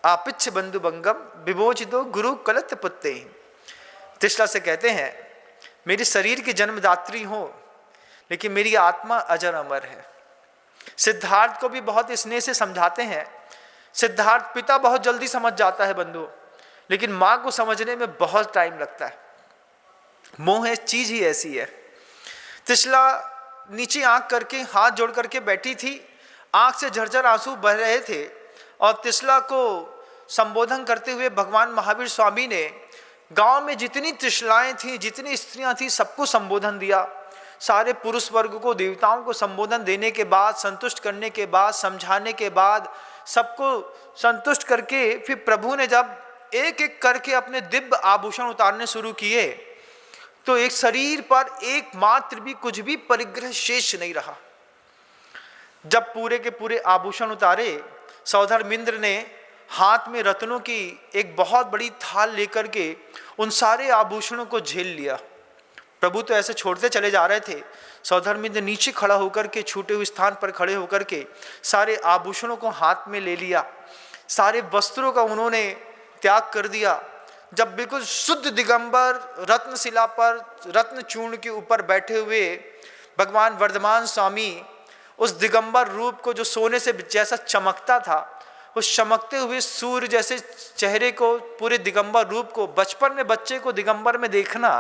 आपिच्छ बंधु भंगम विमोचितो गुरु कलत पुत्ते। त्रिशला से कहते हैं, मेरी शरीर की जन्मदात्री हो, लेकिन मेरी आत्मा अजर अमर है। सिद्धार्थ को भी बहुत स्नेह से समझाते हैं। सिद्धार्थ पिता बहुत जल्दी समझ जाता है बंधु, लेकिन माँ को समझने में बहुत टाइम लगता है। मोह है, चीज ही ऐसी है। त्रिशला नीचे आंख करके हाथ जोड़ करके बैठी थी, आंख से झरझर आंसू बह रहे थे। और त्रिशला को संबोधन करते हुए भगवान महावीर स्वामी ने गांव में जितनी त्रिशलाएं थी, जितनी स्त्रियां थी, सबको संबोधन दिया। सारे पुरुष वर्ग को, देवताओं को संबोधन देने के बाद, संतुष्ट करने के बाद, समझाने के बाद, सबको संतुष्ट करके फिर प्रभु ने जब एक एक करके अपने दिव्य आभूषण उतारने शुरू किए तो एक शरीर पर एकमात्र भी कुछ भी परिग्रह शेष नहीं रहा। जब पूरे के पूरे आभूषण उतारे, सौधर्मिंद्र ने हाथ में रत्नों की एक बहुत बड़ी थाल लेकर के उन सारे आभूषणों को झेल लिया। प्रभु तो ऐसे छोड़ते चले जा रहे थे, सौधर्मिंद्र नीचे खड़ा होकर के, छूटे हुए स्थान पर खड़े होकर के सारे आभूषणों को हाथ में ले लिया, सारे वस्त्रों का उन्होंने त्याग कर दिया। जब बिल्कुल शुद्ध दिगंबर रत्नशिला पर, रत्न चूर्ण के ऊपर बैठे हुए भगवान वर्धमान स्वामी उस दिगंबर रूप को, जो सोने से जैसा चमकता था, उस चमकते हुए सूर्य जैसे चेहरे को, पूरे दिगंबर रूप को, बचपन में बच्चे को दिगंबर में देखना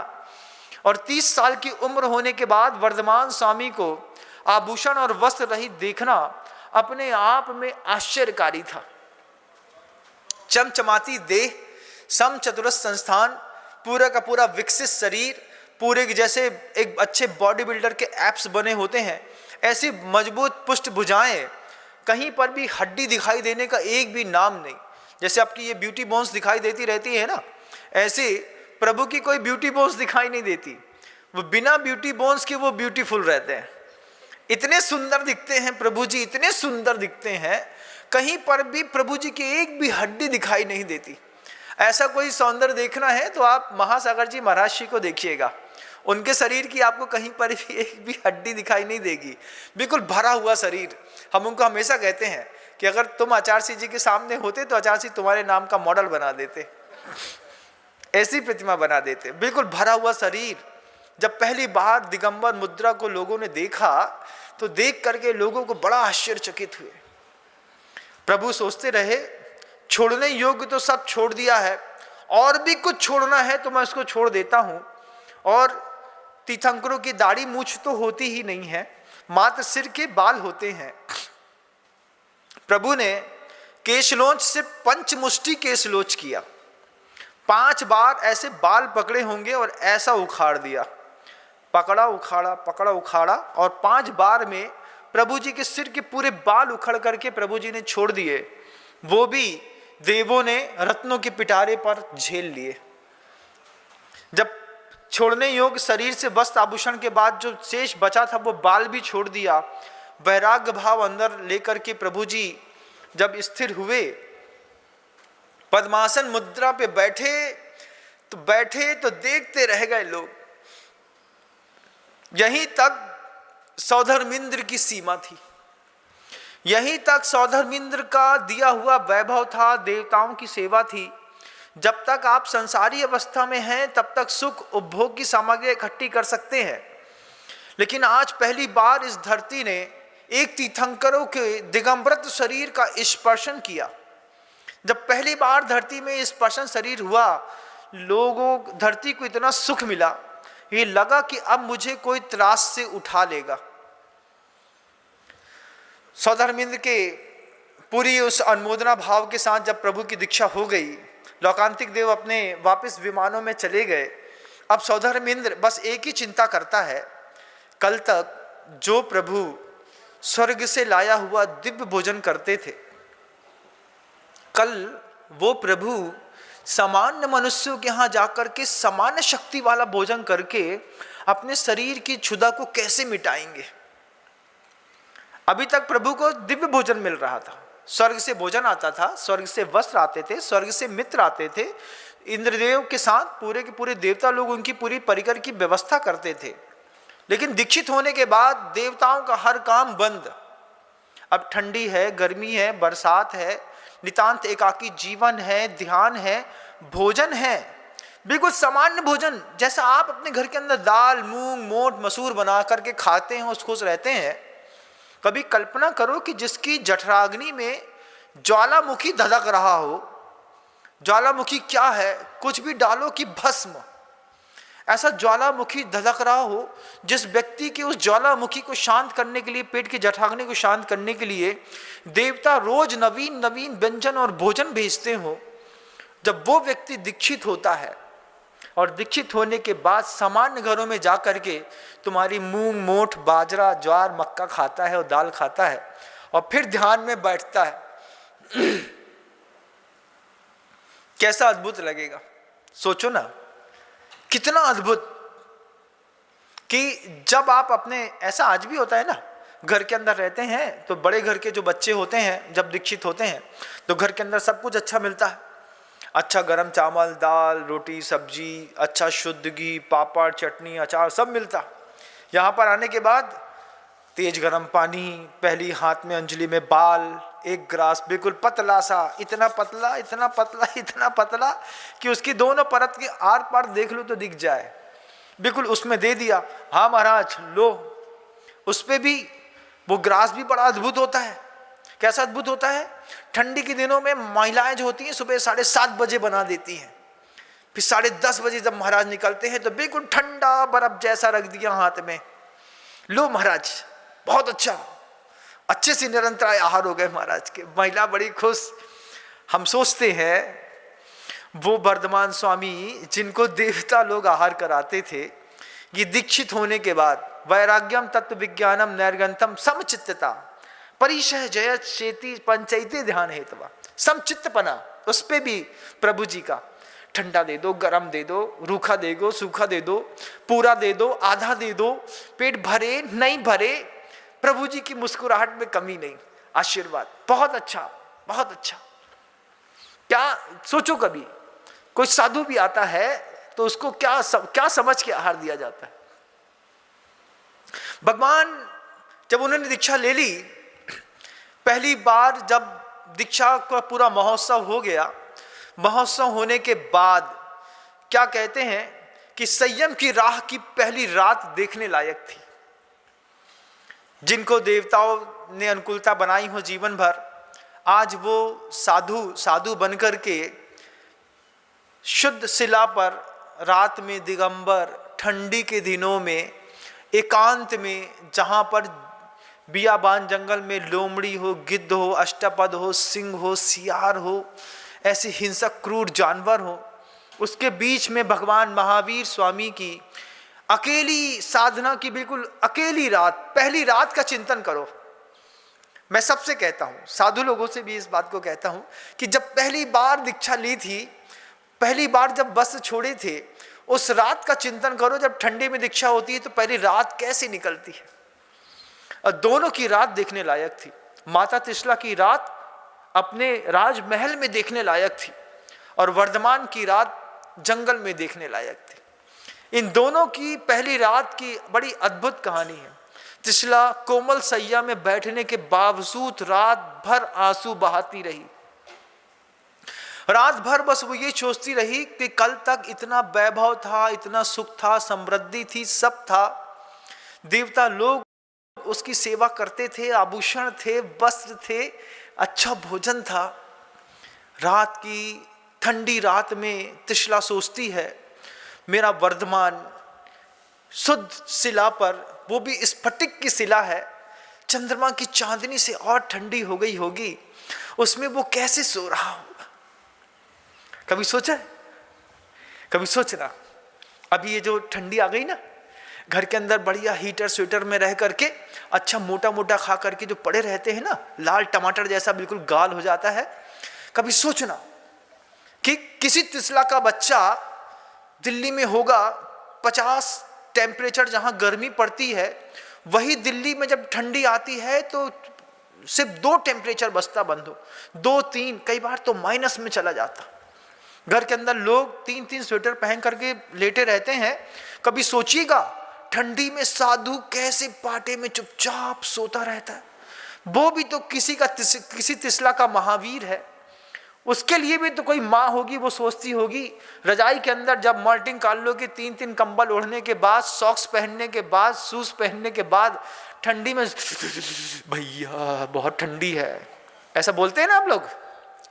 और 30 साल की उम्र होने के बाद वर्धमान स्वामी को आभूषण और वस्त्र रहित देखना अपने आप में आश्चर्यकारी था। चमचमाती देह, समचतुरस्र संस्थान, पूरा का पूरा विकसित शरीर, पूरे जैसे एक अच्छे बॉडी बिल्डर के एप्स बने होते हैं, ऐसी मजबूत पुष्ट भुजाएं, कहीं पर भी हड्डी दिखाई देने का एक भी नाम नहीं। जैसे आपकी ये ब्यूटी बोन्स दिखाई देती रहती है ना, ऐसे प्रभु की कोई ब्यूटी बोन्स दिखाई नहीं देती। वो बिना ब्यूटी बोन्स के वो ब्यूटीफुल रहते हैं। इतने सुंदर दिखते हैं प्रभु जी, इतने सुंदर दिखते हैं, कहीं पर भी प्रभु जी की एक भी हड्डी दिखाई नहीं देती। ऐसा कोई सौंदर्य देखना है तो आप महासागर जी महाराज जी को देखिएगा, उनके शरीर की आपको कहीं पर भी एक भी हड्डी दिखाई नहीं देगी, बिल्कुल भरा हुआ शरीर। हम उनको हमेशा कहते हैं कि अगर तुम आचार्य सिंह जी के सामने होते तो आचार्य सिंह तुम्हारे नाम का मॉडल बना देते, ऐसी प्रतिमा बना देते, बिल्कुल भरा हुआ शरीर। जब पहली बार दिगंबर मुद्रा को लोगों ने देखा तो देख करके लोगों को बड़ा आश्चर्यचकित हुए। प्रभु सोचते रहे, छोड़ने योग्य तो सब छोड़ दिया है, और भी कुछ छोड़ना है तो मैं उसको छोड़ देता हूं। और तीर्थंकरों की दाढ़ी मूछ तो होती ही नहीं है, मात्र सिर के बाल होते हैं। प्रभु ने केशलोच से पंचमुष्टि केशलोच किया, 5 बार ऐसे बाल पकड़े होंगे और ऐसा उखाड़ दिया, पकड़ा उखाड़ा, पकड़ा उखाड़ा, और 5 बार में प्रभु जी के सिर के पूरे बाल उखड़ करके प्रभु जी ने छोड़ दिए। वो भी देवों ने रत्नों के पिटारे पर झेल लिए। जब छोड़ने योग्य शरीर से वस्त्र आभूषण के बाद जो शेष बचा था वो बाल भी छोड़ दिया। वैराग्य भाव अंदर लेकर के प्रभु जी जब स्थिर हुए, पद्मासन मुद्रा पे बैठे तो देखते रह गए लोग। यहीं तक सौधर्मिंद्र की सीमा थी, यहीं तक सौधर्मिंद्र का दिया हुआ वैभव था, देवताओं की सेवा थी। जब तक आप संसारी अवस्था में हैं तब तक सुख उपभोग की सामग्री इकट्ठी कर सकते हैं, लेकिन आज पहली बार इस धरती ने एक तीर्थंकरों के दिगंबरत शरीर का स्पर्शन किया। जब पहली बार धरती में स्पर्शन शरीर हुआ, लोगों धरती को इतना सुख मिला, ये लगा कि अब मुझे कोई त्रास से उठा लेगा। सौधर्मिंद्र के पूरी उस अनुमोदना भाव के साथ जब प्रभु की दीक्षा हो गई, लोकांतिक देव अपने वापस विमानों में चले गए। अब सौधर्मिंद्र बस एक ही चिंता करता है, कल तक जो प्रभु स्वर्ग से लाया हुआ दिव्य भोजन करते थे, कल वो प्रभु सामान्य मनुष्यों के यहाँ जाकर के सामान्य शक्ति वाला भोजन करके अपने शरीर की क्षुधा को कैसे मिटाएंगे। अभी तक प्रभु को दिव्य भोजन मिल रहा था, स्वर्ग से भोजन आता था, स्वर्ग से वस्त्र आते थे, स्वर्ग से मित्र आते थे, इंद्रदेव के साथ पूरे के पूरे देवता लोग उनकी पूरी परिकर की व्यवस्था करते थे। लेकिन दीक्षित होने के बाद देवताओं का हर काम बंद। अब ठंडी है, गर्मी है, बरसात है, नितांत एकाकी जीवन है, ध्यान है, भोजन है, बिल्कुल सामान्य भोजन जैसा आप अपने घर के अंदर दाल मूंग मोट मसूर बना करके खाते हैं, उस खुश रहते हैं। कभी कल्पना करो कि जिसकी जठराग्नि में ज्वालामुखी धधक रहा हो। ज्वालामुखी क्या है? कुछ भी डालो कि भस्म। ऐसा ज्वालामुखी धधक रहा हो, जिस व्यक्ति के उस ज्वालामुखी को शांत करने के लिए, पेट की जठराग्नि को शांत करने के लिए देवता रोज नवीन नवीन व्यंजन और भोजन भेजते हो, जब वो व्यक्ति दीक्षित होता है और दीक्षित होने के बाद सामान्य घरों में जा करके तुम्हारी मूंग, मोठ, बाजरा, ज्वार, मक्का खाता है और दाल खाता है और फिर ध्यान में बैठता है। कैसा अद्भुत लगेगा, सोचो ना, कितना अद्भुत कि जब आप अपने, ऐसा आज भी होता है ना, घर के अंदर रहते हैं तो बड़े घर के जो बच्चे होते हैं जब दीक्षित होते हैं तो घर के अंदर सब कुछ अच्छा मिलता है, अच्छा गरम चावल, दाल, रोटी, सब्जी, अच्छा शुद्ध घी, पापड़, चटनी, अचार सब मिलता। यहाँ पर आने के बाद तेज गरम पानी, पहली हाथ में अंजलि में बाल, एक ग्लास बिल्कुल पतला सा, इतना पतला, इतना पतला, इतना पतला कि उसकी दोनों परत के आर पार देख लो तो दिख जाए, बिल्कुल उसमें दे दिया। हाँ महाराज लो। उस पे भी वो ग्रास भी बड़ा अद्भुत होता है। कैसा अद्भुत होता है? ठंडी के दिनों में महिलाएं जो होती हैं सुबह 7:30 बजे बना देती हैं, फिर 10:30 बजे जब महाराज निकलते हैं तो बिल्कुल ठंडा बर्फ जैसा रख दिया हाथ में, लो महाराज, बहुत अच्छा, अच्छे से निरंतर आहार हो गए महाराज के। महिला बड़ी खुश। हम सोचते हैं वो वर्धमान स्वामी जिनको देवता लोग आहार कराते थे, ये दीक्षित होने के बाद वैराग्यम तत्व विज्ञानम नैर्गंतम समचित्तता परिशह जयत शेति पंचैते ध्यान हेतवा, समचित्तपना, उस पे भी प्रभु जी का ठंडा दे दो, गरम दे दो, रूखा दे दो, सूखा दे दो, पूरा दे दो, आधा दे दो, पेट भरे नहीं भरे, प्रभु जी की मुस्कुराहट में कमी नहीं, आशीर्वाद, बहुत अच्छा, बहुत अच्छा। क्या सोचो, कभी कोई साधु भी आता है तो उसको क्या समझ के आहार दिया जाता है। भगवान जब उन्होंने दीक्षा ले ली, पहली बार जब दीक्षा का पूरा महोत्सव हो गया, महोत्सव होने के बाद क्या कहते हैं कि संयम की राह की पहली रात देखने लायक थी। जिनको देवताओं ने अनुकूलता बनाई हो जीवन भर, आज वो साधु बनकर के शुद्ध शिला पर रात में दिगंबर ठंडी के दिनों में एकांत में, जहाँ पर बियाबान जंगल में लोमड़ी हो, गिद्ध हो, अष्टपद हो, सिंह हो, सियार हो, ऐसे हिंसक क्रूर जानवर हो, उसके बीच में भगवान महावीर स्वामी की अकेली साधना की बिल्कुल अकेली रात, पहली रात का चिंतन करो। मैं सबसे कहता हूँ, साधु लोगों से भी इस बात को कहता हूँ कि जब पहली बार दीक्षा ली थी, पहली बार जब वस्त्र छोड़े थे, उस रात का चिंतन करो। जब ठंडी में दीक्षा होती है तो पहली रात कैसे निकलती है। और दोनों की रात देखने लायक थी। माता त्रिशला की रात अपने राजमहल में देखने लायक थी और वर्धमान की रात जंगल में देखने लायक थी। इन दोनों की पहली रात की बड़ी अद्भुत कहानी है। त्रिशला कोमल सैया में बैठने के बावजूद रात भर आंसू बहाती रही। रात भर बस वो ये सोचती रही कि कल तक इतना वैभव था, इतना सुख था, समृद्धि थी, सब था, देवता लोग उसकी सेवा करते थे, आभूषण थे, वस्त्र थे, अच्छा भोजन था। रात की ठंडी रात में त्रिशला सोचती है, मेरा वर्धमान शुद्ध शिला पर, वो भी स्फटिक की शिला है, चंद्रमा की चांदनी से और ठंडी हो गई होगी, उसमें वो कैसे सो रहा होगा। कभी सोचा है? कभी सोचना, अभी ये जो ठंडी आ गई ना, घर के अंदर बढ़िया हीटर स्वेटर में रह करके अच्छा मोटा मोटा खा करके जो पड़े रहते हैं ना, लाल टमाटर जैसा बिल्कुल गाल हो जाता है। कभी सोचना कि किसी त्रिशला का बच्चा दिल्ली में होगा, 50 टेम्परेचर जहां गर्मी पड़ती है, वही दिल्ली में जब ठंडी आती है तो सिर्फ 2 टेम्परेचर बसता बंद हो, 2-3, कई बार तो माइनस में चला जाता। घर के अंदर लोग 3-3 स्वेटर पहन करके लेटे रहते हैं। कभी सोचिएगा ठंडी में साधु कैसे पाटे में चुपचाप सोता रहता है। वो भी तो किसी त्रिशला का महावीर है। उसके लिए भी तो कोई माँ होगी, वो सोचती होगी रजाई के अंदर जब मल्टिंग काल्लो के 3-3 कंबल ओढ़ने के बाद, सॉक्स पहनने के बाद, शूज पहनने के बाद, ठंडी में भैया बहुत ठंडी है, ऐसा बोलते हैं ना आप लोग।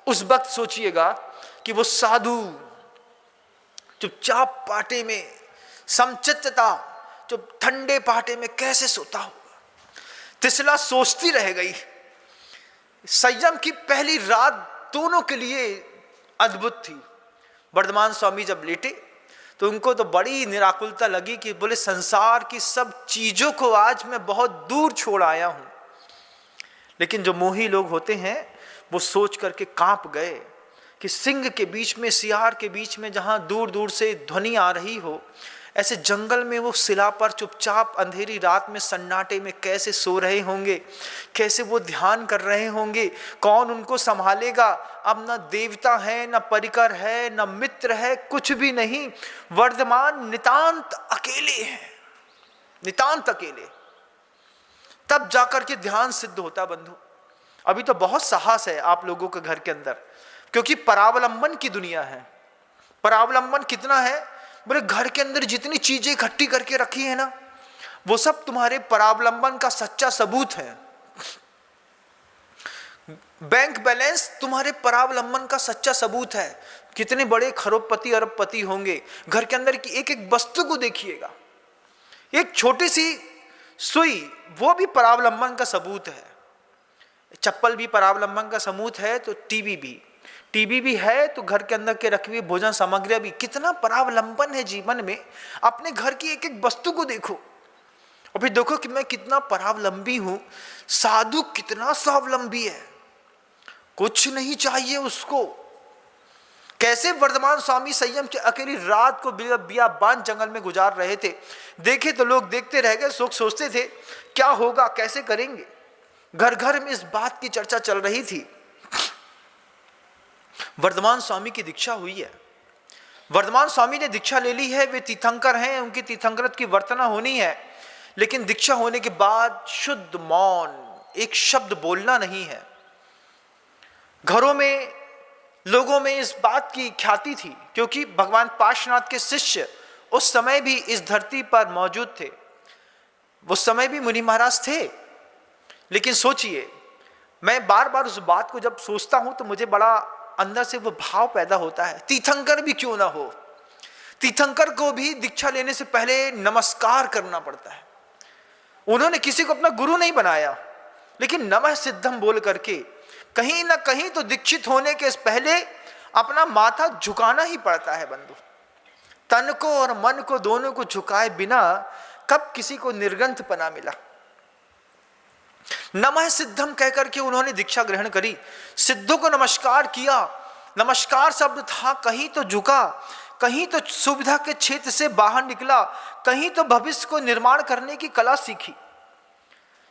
उस वक्त सोचिएगा कि वो साधु चुपचाप पाटे में, समचित्तता, जो ठंडे पाटे में कैसे सोता होगा। त्रिशला सोचती रह गई। संयम की पहली रात दोनों के लिए अद्भुत थी। वर्धमान स्वामी जब लेटे तो उनको तो बड़ी निराकुलता लगी कि बोले संसार की सब चीज़ों को आज मैं बहुत दूर छोड़ आया हूँ। लेकिन जो मोही लोग होते हैं वो सोच करके कांप गए कि सिंह के बीच में, सियार के बीच में, जहाँ दूर दूर से ध्वनि आ रही हो, ऐसे जंगल में वो शिला पर चुपचाप अंधेरी रात में सन्नाटे में कैसे सो रहे होंगे, कैसे वो ध्यान कर रहे होंगे, कौन उनको संभालेगा। अब न देवता है, न परिकर है, न मित्र है, कुछ भी नहीं। वर्धमान नितांत अकेले हैं, नितांत अकेले। तब जाकर के ध्यान सिद्ध होता बंधु। अभी तो बहुत साहस है आप लोगों के घर के अंदर, क्योंकि परावलंबन की दुनिया है। परावलंबन कितना है? बोले घर के अंदर जितनी चीजें इकट्ठी करके रखी है ना, वो सब तुम्हारे परावलंबन का सच्चा सबूत है। बैंक बैलेंस तुम्हारे परावलंबन का सच्चा सबूत है। कितने बड़े खरबपति अरबपति होंगे, घर के अंदर की एक एक वस्तु को देखिएगा। एक छोटी सी सुई, वो भी परावलंबन का सबूत है। चप्पल भी परावलंबन का सबूत है, तो टीवी भी है, तो घर के अंदर के रखी हुई भोजन सामग्री भी। कितना परावलंबन है जीवन में। अपने घर की एक एक वस्तु को देखो और फिर देखो कि मैं कितना परावलंबी हूं। साधु कितना स्वावलंबी है, कुछ नहीं चाहिए उसको। कैसे वर्धमान स्वामी संयम की अकेली रात को बियाबान जंगल में गुजार रहे थे। देखे तो लोग देखते रह गए, सोचते थे क्या होगा, कैसे करेंगे। घर घर में इस बात की चर्चा चल रही थी। वर्धमान स्वामी की दीक्षा हुई है। वर्धमान स्वामी ने दीक्षा ले ली है, वे तीर्थंकर हैं, उनकी तीर्थंकरत की वर्तना होनी है। लेकिन दीक्षा होने के बाद शुद्ध मौन, एक शब्द बोलना नहीं है। घरों में लोगों में इस बात की ख्याति थी, क्योंकि भगवान पार्श्वनाथ के शिष्य उस समय भी इस धरती पर मौजूद थे। उस समय भी मुनि महाराज थे। लेकिन सोचिए, मैं बार बार उस बात को जब सोचता हूं तो मुझे बड़ा अंदर से वो भाव पैदा होता है। तीर्थंकर भी क्यों ना हो, तीर्थंकर को भी दीक्षा लेने से पहले नमस्कार करना पड़ता है। उन्होंने किसी को अपना गुरु नहीं बनाया, लेकिन नमः सिद्धम बोल करके कहीं ना कहीं तो दीक्षित होने के पहले अपना माथा झुकाना ही पड़ता है बंधु। तन को और मन को दोनों को झुकाए बिना कब किसी को निर्ग्रंथपना मिला। नमः सिद्धम कहकर के उन्होंने दीक्षा ग्रहण करी, सिद्धों को नमस्कार किया। नमस्कार शब्द था, कहीं तो झुका, कहीं तो सुविधा के क्षेत्र से बाहर निकला, कहीं तो भविष्य को निर्माण करने की कला सीखी।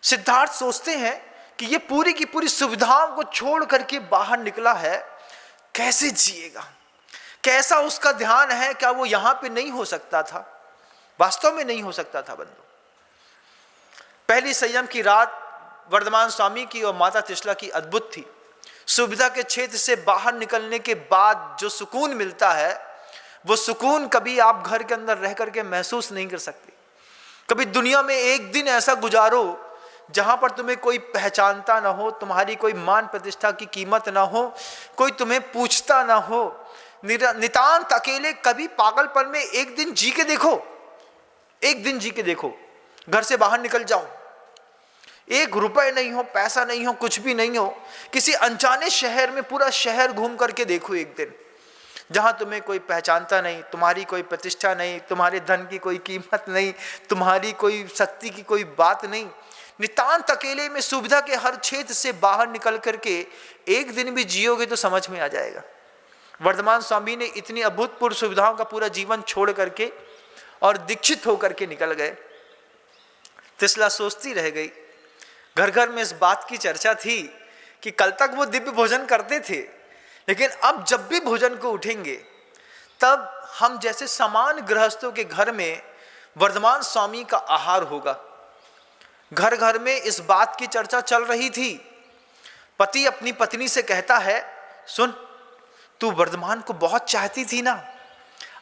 सिद्धार्थ सोचते हैं कि ये पूरी की पूरी सुविधाओं को छोड़ करके बाहर निकला है, कैसे जिएगा, कैसा उसका ध्यान है, क्या वो यहां पे नहीं हो सकता था? वास्तव में नहीं हो सकता था बंधु। पहली संयम की रात वर्धमान स्वामी की और माता त्रिशला की अद्भुत थी। सुविधा के क्षेत्र से बाहर निकलने के बाद जो सुकून मिलता है, वो सुकून कभी आप घर के अंदर रह करके महसूस नहीं कर सकते। कभी दुनिया में एक दिन ऐसा गुजारो जहां पर तुम्हें कोई पहचानता ना हो, तुम्हारी कोई मान प्रतिष्ठा की कीमत ना हो, कोई तुम्हें पूछता ना हो, नितांत अकेले। कभी पागलपन में एक दिन जी के देखो, एक दिन जी के देखो। घर से बाहर निकल जाओ, एक रुपए नहीं हो, पैसा नहीं हो, कुछ भी नहीं हो, किसी अनजाने शहर में पूरा शहर घूम करके देखो एक दिन, जहां तुम्हें कोई पहचानता नहीं, तुम्हारी कोई प्रतिष्ठा नहीं, तुम्हारे धन की कोई कीमत नहीं, तुम्हारी कोई शक्ति की कोई बात नहीं। नितांत अकेले में सुविधा के हर क्षेत्र से बाहर निकल करके एक दिन भी जियोगे तो समझ में आ जाएगा। वर्धमान स्वामी ने इतनी अभूतपूर्व सुविधाओं का पूरा जीवन छोड़ करके और दीक्षित होकर के निकल गए। त्रिशला सोचती रह गई। घर घर में इस बात की चर्चा थी कि कल तक वो दिव्य भोजन करते थे, लेकिन अब जब भी भोजन को उठेंगे तब हम जैसे समान गृहस्थों के घर में वर्धमान स्वामी का आहार होगा। घर घर में इस बात की चर्चा चल रही थी। पति अपनी पत्नी से कहता है, सुन, तू वर्धमान को बहुत चाहती थी ना,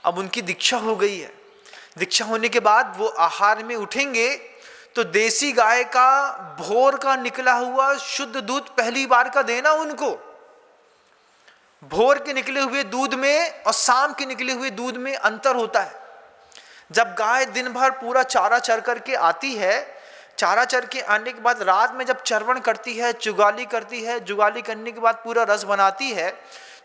अब उनकी दीक्षा हो गई है। दीक्षा होने के बाद वो आहार में उठेंगे तो देसी गाय का भोर का निकला हुआ शुद्ध दूध पहली बार का देना उनको। भोर के निकले हुए दूध में और शाम के निकले हुए दूध में अंतर होता है। जब गाय दिन भर पूरा चारा चर करके आती है, चारा चर के आने के बाद रात में जब चरवण करती है, जुगाली करती है, जुगाली करने के बाद पूरा रस बनाती है,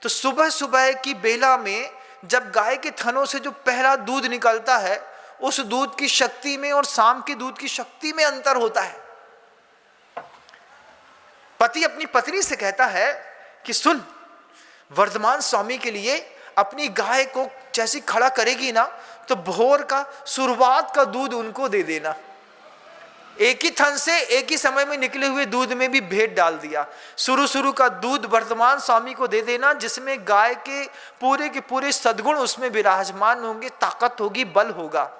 तो सुबह सुबह की बेला में जब गाय के थनों से जो पहला दूध निकलता है, उस दूध की शक्ति में और शाम के दूध की शक्ति में अंतर होता है। पति अपनी पत्नी से कहता है कि सुन, वर्धमान स्वामी के लिए अपनी गाय को जैसी खड़ा करेगी ना, तो भोर का शुरुआत का दूध उनको दे देना। एक ही थन से एक ही समय में निकले हुए दूध में भी भेद डाल दिया। शुरू का दूध वर्धमान स्वामी को दे देना, जिसमें गाय के पूरे सद्गुण उसमें विराजमान होंगे, ताकत होगी, बल होगा।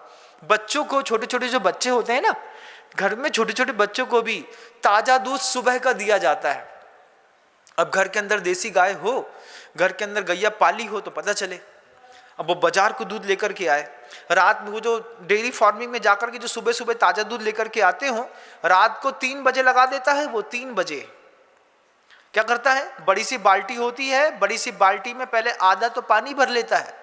बच्चों को, छोटे छोटे जो बच्चे होते हैं ना घर में, छोटे छोटे बच्चों को भी ताजा दूध सुबह का दिया जाता है। अब घर के अंदर देसी गाय हो, घर के अंदर गैया पाली हो तो पता चले। अब वो बाजार को दूध लेकर के आए, रात में वो जो डेयरी फार्मिंग में जाकर के जो सुबह सुबह ताजा दूध लेकर के आते हो, रात को 3 बजे लगा देता है। वो 3 बजे क्या करता है, बड़ी सी बाल्टी होती है, बड़ी सी बाल्टी में पहले आधा तो पानी भर लेता है।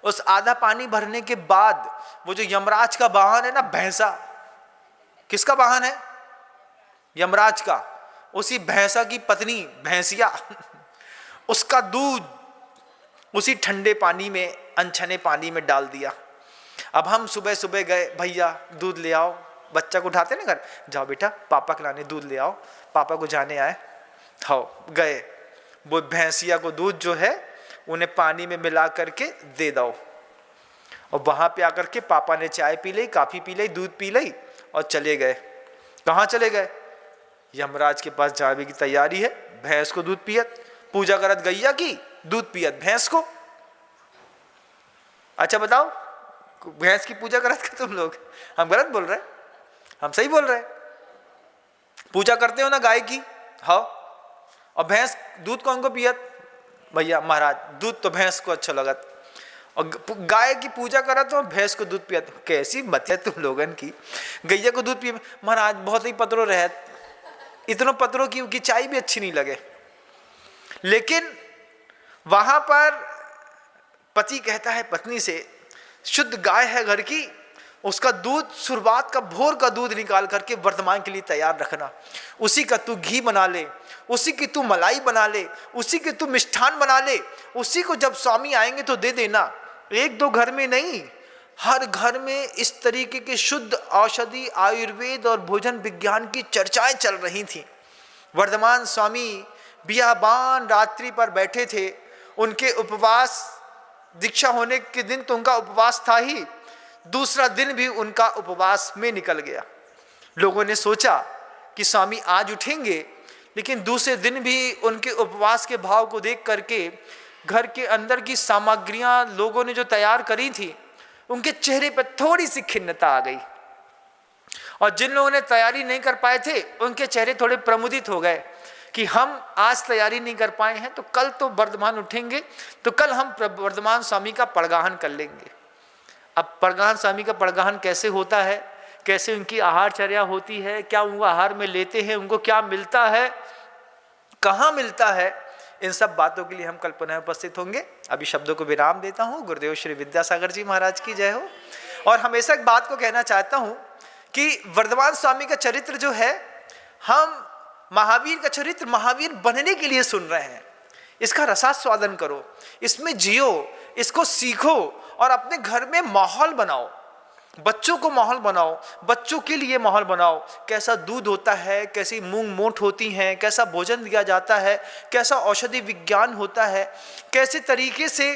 उस आधा पानी भरने के बाद वो जो यमराज का वाहन है ना, भैंसा, किसका वाहन है, यमराज का, उसी भैंसा की पत्नी भैंसिया उसका दूध उसी ठंडे पानी में, अनछने पानी में डाल दिया। अब हम सुबह सुबह गए, भैया दूध ले आओ, बच्चा को उठाते ना घर, जाओ बेटा पापा के लाने दूध ले आओ, पापा को जाने आए, हाँ गए, वो भैंसिया को दूध जो है उन्हें पानी में मिला करके दे दो। और वहां पे आकर के पापा ने चाय पी ली, काफी पी ली, दूध पी ली और चले गए। कहाँ चले गए, यमराज के पास जाने की तैयारी है। भैंस को दूध पियत, पूजा करत गैया की, दूध पियत भैंस को। अच्छा बताओ, भैंस की पूजा करत का तुम लोग, हम गलत बोल रहे हैं, हम सही बोल रहे हैं? पूजा करते हो ना गाय की, हाँ, और भैंस दूध कौन को पियत, भैया महाराज दूध तो भैंस को अच्छा लगत, और गाय की पूजा करा तो भैंस को दूध पियत। कैसी मत है तुम लोगन की, गैया को दूध पिए महाराज बहुत ही पतरो रहत, इतनों पतरों की चाय भी अच्छी नहीं लगे। लेकिन वहां पर पति कहता है पत्नी से, शुद्ध गाय है घर की, उसका दूध शुरुआत का भोर का दूध निकाल करके वर्तमान के लिए तैयार रखना, उसी का तू घी बना ले, उसी की तू मलाई बना ले, उसी के तू मिष्ठान बना ले, उसी को जब स्वामी आएंगे तो दे देना। 1-2 घर में नहीं, हर घर में इस तरीके के शुद्ध औषधि, आयुर्वेद और भोजन विज्ञान की चर्चाएं चल रही थी। वर्धमान स्वामी बियाबान रात्रि पर बैठे थे, उनके उपवास, दीक्षा होने के दिन तो उनका उपवास था ही, दूसरा दिन भी उनका उपवास में निकल गया। लोगों ने सोचा कि स्वामी आज उठेंगे, लेकिन दूसरे दिन भी उनके उपवास के भाव को देख करके घर के अंदर की सामग्रियां लोगों ने जो तैयार करी थी, उनके चेहरे पर थोड़ी सी खिन्नता आ गई। और जिन लोगों ने तैयारी नहीं कर पाए थे, उनके चेहरे थोड़े प्रमुदित हो गए कि हम आज तैयारी नहीं कर पाए हैं, तो कल तो वर्धमान उठेंगे, तो कल हम वर्धमान स्वामी का पड़गाहन कर लेंगे। अब पड़गाहन स्वामी का पड़गाहन कैसे होता है, कैसे उनकी आहारचर्या होती है, क्या वो आहार में लेते हैं, उनको क्या मिलता है, कहाँ मिलता है, इन सब बातों के लिए हम कल पुनः उपस्थित होंगे। अभी शब्दों को विराम देता हूँ। गुरुदेव श्री विद्यासागर जी महाराज की जय हो। और हमेशा एक बात को कहना चाहता हूँ कि वर्धमान स्वामी का चरित्र जो है, हम महावीर का चरित्र महावीर बनने के लिए सुन रहे हैं। इसका रसास्वादन करो, इसमें जियो, इसको सीखो और अपने घर में माहौल बनाओ, बच्चों को माहौल बनाओ, बच्चों के लिए माहौल बनाओ। कैसा दूध होता है, कैसी मूंग मोठ होती हैं, कैसा भोजन दिया जाता है, कैसा औषधि विज्ञान होता है, कैसे तरीके से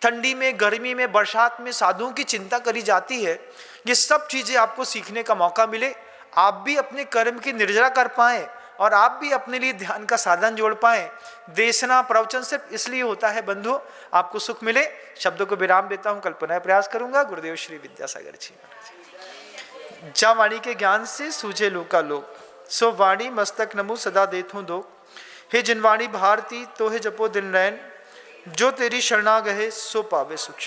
ठंडी में, गर्मी में, बरसात में साधुओं की चिंता करी जाती है। ये सब चीज़ें आपको सीखने का मौका मिले, आप भी अपने कर्म की निर्जरा कर पाएँ और आप भी अपने लिए ध्यान का साधन जोड़ पाएं। देशना प्रवचन सिर्फ इसलिए होता है बंधु, आपको सुख मिले। शब्दों को विराम देता हूं, कल पुनः प्रयास करूंगा। गुरुदेव श्री विद्यासागर जी महाराज। जा वाणी के ज्ञान से सूझे लोका लोक, सो वाणी मस्तक नमो सदा देथों दो। हे जिनवाणी भारती तो हे जपो दिन नैन, जो तेरी शरणा गहे सो पावे सुख।